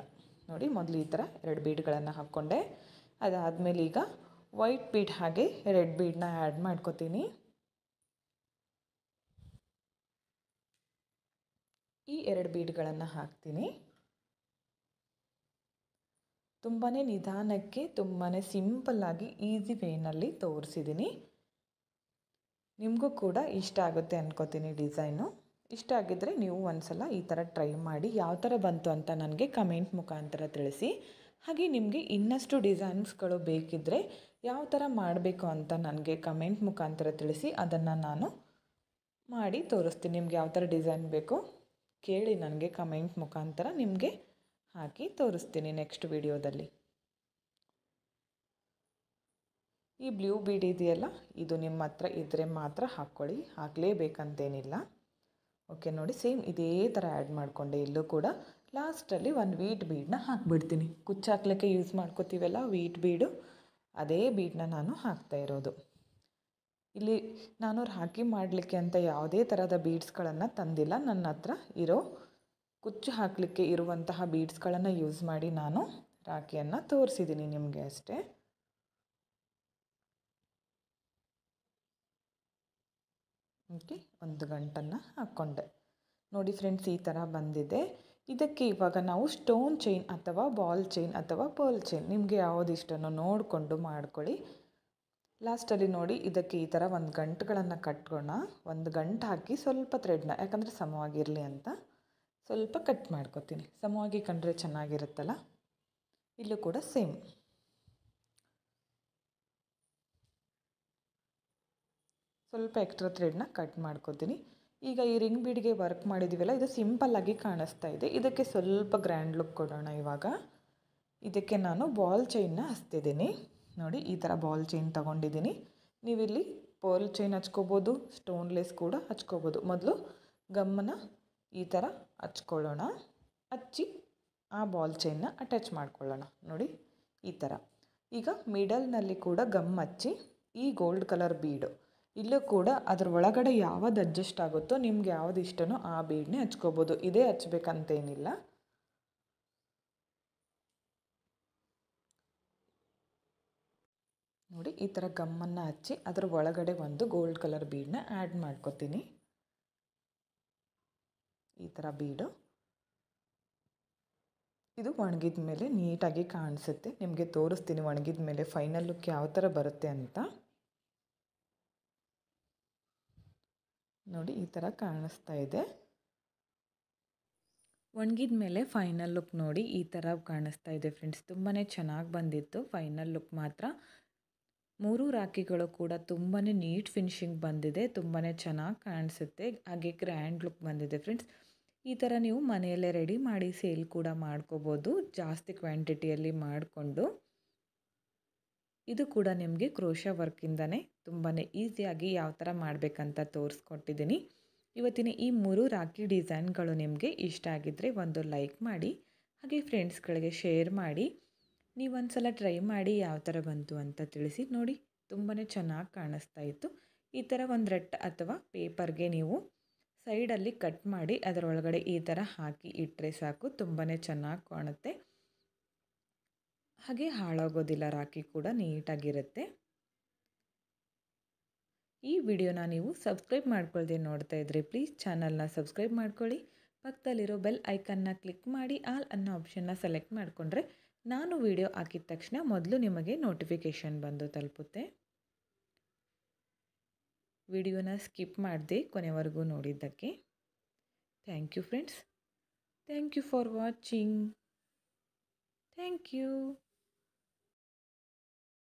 ನೋಡಿ ಮೊದಲು ಈ ಥರ 2 ಬೀಡ್ಗಳನ್ನು ಹಾಕ್ಕೊಂಡೆ. ಅದಾದಮೇಲೆ ಈಗ ವೈಟ್ ಬೀಡ್ ಹಾಗೆ ರೆಡ್ ಬೀಡನ್ನ ಆ್ಯಡ್ ಮಾಡ್ಕೋತೀನಿ. ಈ 2 ಬೀಡ್ಗಳನ್ನು ಹಾಕ್ತೀನಿ. ತುಂಬಾ ನಿಧಾನಕ್ಕೆ ತುಂಬಾ ಸಿಂಪಲ್ಲಾಗಿ ಈಸಿ ವೇನಲ್ಲಿ ತೋರಿಸಿದ್ದೀನಿ. ನಿಮಗೂ ಕೂಡ ಇಷ್ಟ ಆಗುತ್ತೆ ಅಂದ್ಕೋತೀನಿ ಡಿಸೈನು. ಇಷ್ಟ ಆಗಿದ್ದರೆ ನೀವು ಒಂದ್ಸಲ ಈ ಥರ ಟ್ರೈ ಮಾಡಿ ಯಾವ ಥರ ಬಂತು ಅಂತ ನನಗೆ ಕಮೆಂಟ್ ಮುಖಾಂತರ ತಿಳಿಸಿ. ಹಾಗೆ ನಿಮಗೆ ಇನ್ನಷ್ಟು ಡಿಸೈನ್ಸ್ಗಳು ಬೇಕಿದ್ದರೆ ಯಾವ ಥರ ಮಾಡಬೇಕು ಅಂತ ನನಗೆ ಕಮೆಂಟ್ ಮುಖಾಂತರ ತಿಳಿಸಿ. ಅದನ್ನು ನಾನು ಮಾಡಿ ತೋರಿಸ್ತೀನಿ. ನಿಮ್ಗೆ ಯಾವ ಥರ ಡಿಸೈನ್ ಬೇಕೋ ಕೇಳಿ ನನಗೆ ಕಮೆಂಟ್ ಮುಖಾಂತರ ನಿಮಗೆ ಹಾಕಿ ತೋರಿಸ್ತೀನಿ ನೆಕ್ಸ್ಟ್ ವಿಡಿಯೋದಲ್ಲಿ. ಈ ಬ್ಲೂ ಬೀಡ್ ಇದೆಯಲ್ಲ ಇದು ನಿಮ್ಮ ಹತ್ರ ಇದ್ದರೆ ಮಾತ್ರ ಹಾಕ್ಕೊಳ್ಳಿ, ಹಾಕಲೇಬೇಕಂತೇನಿಲ್ಲ. ಓಕೆ ನೋಡಿ ಸೇಮ್ ಇದೇ ಥರ ಆ್ಯಡ್ ಮಾಡಿಕೊಂಡೆ. ಇಲ್ಲೂ ಕೂಡ ಲಾಸ್ಟಲ್ಲಿ ಒಂದು ವೀಟ್ ಬೀಡನ್ನ ಹಾಕ್ಬಿಡ್ತೀನಿ. ಕುಚ್ಚು ಹಾಕ್ಲಿಕ್ಕೆ ಯೂಸ್ ಮಾಡ್ಕೋತೀವಲ್ಲ ವೀಟ್ ಬೀಡು, ಅದೇ ಬೀಡನ್ನ ನಾನು ಹಾಕ್ತಾ ಇರೋದು. ಇಲ್ಲಿ ನಾನು ರಾಖಿ ಮಾಡಲಿಕ್ಕೆ ಅಂತ ಯಾವುದೇ ಥರದ ಬೀಡ್ಸ್ಗಳನ್ನು ತಂದಿಲ್ಲ. ನನ್ನ ಹತ್ರ ಇರೋ ಕುಚ್ಚು ಹಾಕಲಿಕ್ಕೆ ಇರುವಂತಹ ಬೀಡ್ಸ್ಗಳನ್ನು ಯೂಸ್ ಮಾಡಿ ನಾನು ರಾಖಿಯನ್ನು ತೋರಿಸಿದ್ದೀನಿ ನಿಮಗೆ ಅಷ್ಟೇ. ಓಕೆ, ಒಂದು ಗಂಟನ್ನು ಹಾಕ್ಕೊಂಡೆ. ನೋಡಿ ಫ್ರೆಂಡ್ಸ್ ಈ ಥರ ಬಂದಿದೆ. ಇದಕ್ಕೆ ಇವಾಗ ನಾವು ಸ್ಟೋನ್ ಚೈನ್ ಅಥವಾ ಬಾಲ್ ಚೈನ್ ಅಥವಾ ಪರ್ಲ್ ಚೈನ್ ನಿಮಗೆ ಯಾವುದು ಇಷ್ಟನೋ ನೋಡಿಕೊಂಡು ಮಾಡ್ಕೊಳ್ಳಿ. ಲಾಸ್ಟಲ್ಲಿ ನೋಡಿ ಇದಕ್ಕೆ ಈ ಥರ ಒಂದು ಗಂಟುಗಳನ್ನು ಕಟ್ಕೋಣ. ಒಂದು ಗಂಟು ಹಾಕಿ ಸ್ವಲ್ಪ ಥ್ರೆಡ್ನ, ಯಾಕಂದರೆ ಸಮವಾಗಿರಲಿ ಅಂತ ಸ್ವಲ್ಪ ಕಟ್ ಮಾಡ್ಕೊತೀನಿ. ಸಮವಾಗಿ ಕಂಡ್ರೆ ಚೆನ್ನಾಗಿರುತ್ತಲ್ಲ. ಇಲ್ಲೂ ಕೂಡ ಸೇಮ್ ಸ್ವಲ್ಪ ಎಕ್ಸ್ಟ್ರಾ ಥ್ರೆಡ್ನ ಕಟ್ ಮಾಡ್ಕೊತೀನಿ. ಈಗ ಈ ರಿಂಗ್ ಬೀಡ್ಗೆ ವರ್ಕ್ ಮಾಡಿದ್ದೀವಲ್ಲ ಇದು ಸಿಂಪಲ್ಲಾಗಿ ಕಾಣಿಸ್ತಾ ಇದೆ. ಇದಕ್ಕೆ ಸ್ವಲ್ಪ ಗ್ರ್ಯಾಂಡ್ ಲುಕ್ ಕೊಡೋಣ. ಇವಾಗ ಇದಕ್ಕೆ ನಾನು ಬಾಲ್ ಚೈನ್ನ ಹಚ್ತಿದ್ದೀನಿ. ನೋಡಿ ಈ ಥರ ಬಾಲ್ ಚೈನ್ ತೊಗೊಂಡಿದ್ದೀನಿ. ನೀವಿಲ್ಲಿ ಪರ್ಲ್ ಚೈನ್ ಹಚ್ಕೋಬೋದು, ಸ್ಟೋನ್ಲೆಸ್ ಕೂಡ ಹಚ್ಕೋಬೋದು. ಮೊದಲು ಗಮ್ಮನ್ನು ಈ ಥರ ಹಚ್ಕೊಳ್ಳೋಣ. ಹಚ್ಚಿ ಆ ಬಾಲ್ ಚೈನ್ನ ಅಟ್ಯಾಚ್ ಮಾಡ್ಕೊಳ್ಳೋಣ. ನೋಡಿ ಈ ಥರ. ಈಗ ಮಿಡಲ್ನಲ್ಲಿ ಕೂಡ ಗಮ್ ಹಚ್ಚಿ ಈ ಗೋಲ್ಡ್ ಕಲರ್ ಬೀಡು ಇಲ್ಲೂ ಕೂಡ ಅದ್ರ ಒಳಗಡೆ ಯಾವುದು ಅಡ್ಜಸ್ಟ್ ಆಗುತ್ತೋ ನಿಮ್ಗೆ ಯಾವುದು ಇಷ್ಟನೋ ಆ ಬೀಡನ್ನೇ ಹಚ್ಕೋಬೋದು. ಇದೇ ಹಚ್ಬೇಕಂತೇನಿಲ್ಲ. ನೋಡಿ ಈ ಥರ ಗಮ್ಮನ್ನು ಹಚ್ಚಿ ಅದರ ಒಳಗಡೆ ಒಂದು ಗೋಲ್ಡ್ ಕಲರ್ ಬೀಡನ್ನ ಆ್ಯಡ್ ಮಾಡ್ಕೊತೀನಿ. ಈ ಥರ ಬೀಡು ಇದು ಒಣಗಿದ ಮೇಲೆ ನೀಟಾಗಿ ಕಾಣಿಸುತ್ತೆ. ನಿಮಗೆ ತೋರಿಸ್ತೀನಿ ಒಣಗಿದ ಮೇಲೆ ಫೈನಲ್ ಲುಕ್ ಯಾವ ಥರ ಬರುತ್ತೆ ಅಂತ. ನೋಡಿ ಈ ಥರ ಕಾಣಿಸ್ತಾ ಇದೆ. ಒಣಗಿದ ಮೇಲೆ ಫೈನಲ್ ಲುಕ್ ನೋಡಿ ಈ ಥರ ಕಾಣಿಸ್ತಾ ಇದೆ ಫ್ರೆಂಡ್ಸ್. ತುಂಬಾ ಚೆನ್ನಾಗಿ ಬಂದಿತ್ತು ಫೈನಲ್ ಲುಕ್ ಮಾತ್ರ. 3 ರಾಖಿಗಳು ಕೂಡ ತುಂಬಾ ನೀಟ್ ಫಿನಿಶಿಂಗ್ ಬಂದಿದೆ. ತುಂಬಾ ಚೆನ್ನಾಗಿ ಕಾಣಿಸುತ್ತೆ. ಹಾಗೆ ಗ್ರ್ಯಾಂಡ್ ಲುಕ್ ಬಂದಿದೆ ಫ್ರೆಂಡ್ಸ್. ಈ ಥರ ನೀವು ಮನೆಯಲ್ಲೇ ರೆಡಿ ಮಾಡಿ ಸೇಲ್ ಕೂಡ ಮಾಡ್ಕೋಬೋದು ಜಾಸ್ತಿ ಕ್ವಾಂಟಿಟಿಯಲ್ಲಿ ಮಾಡಿಕೊಂಡು. ಇದು ಕೂಡ ನಿಮಗೆ ಕ್ರೋಶಾ ವರ್ಕಿಂದನೇ ತುಂಬಾ ಈಸಿಯಾಗಿ ಯಾವ ಥರ ಮಾಡಬೇಕಂತ ತೋರಿಸ್ಕೊಟ್ಟಿದ್ದೀನಿ. ಇವತ್ತಿನ ಈ 3 ರಾಖಿ ಡಿಸೈನ್ಗಳು ನಿಮಗೆ ಇಷ್ಟ ಆಗಿದ್ದರೆ ಒಂದು ಲೈಕ್ ಮಾಡಿ, ಹಾಗೆ ಫ್ರೆಂಡ್ಸ್ಗಳಿಗೆ ಶೇರ್ ಮಾಡಿ. ನೀವೊಂದು ಸಲ ಟ್ರೈ ಮಾಡಿ ಯಾವ ಥರ ಬಂತು ಅಂತ ತಿಳಿಸಿ. ನೋಡಿ ತುಂಬಾ ಚೆನ್ನಾಗಿ ಕಾಣಿಸ್ತಾ ಇತ್ತು. ಈ ಥರ ಒಂದು ರೆಡ್ ಅಥವಾ ಪೇಪರ್ಗೆ ನೀವು ಸೈಡಲ್ಲಿ ಕಟ್ ಮಾಡಿ ಅದರೊಳಗಡೆ ಈ ಥರ ಹಾಕಿ ಇಟ್ಟರೆ ಸಾಕು, ತುಂಬಾ ಚೆನ್ನಾಗಿ ಕಾಣುತ್ತೆ. ಹಾಗೆ ಹಾಳಾಗೋದಿಲ್ಲ, ರಾಖಿ ಕೂಡ ನೀಟಾಗಿರುತ್ತೆ. ಈ ವಿಡಿಯೋನ ನೀವು ಸಬ್ಸ್ಕ್ರೈಬ್ ಮಾಡ್ಕೊಳ್ದೆ ನೋಡ್ತಾ ಇದ್ದರೆ ಪ್ಲೀಸ್ ಚಾನಲ್ನ ಸಬ್ಸ್ಕ್ರೈಬ್ ಮಾಡ್ಕೊಳ್ಳಿ. ಪಕ್ಕದಲ್ಲಿರೋ ಬೆಲ್ ಐಕನ್ನ ಕ್ಲಿಕ್ ಮಾಡಿ ಆಲ್ ಅನ್ನೋ ಆಪ್ಷನ್ನ ಸೆಲೆಕ್ಟ್ ಮಾಡಿಕೊಂಡ್ರೆ ನಾನು ವಿಡಿಯೋ ಹಾಕಿದ ತಕ್ಷಣ ಮೊದಲು ನಿಮಗೆ ನೋಟಿಫಿಕೇಷನ್ ಬಂದು ತಲುಪುತ್ತೆ. ವಿಡಿಯೋನ ಸ್ಕಿಪ್ ಮಾಡದೆ ಕೊನೆವರೆಗೂ ನೋಡಿದ್ದಕ್ಕೆ thank you friends. Thank you for watching. Thank you.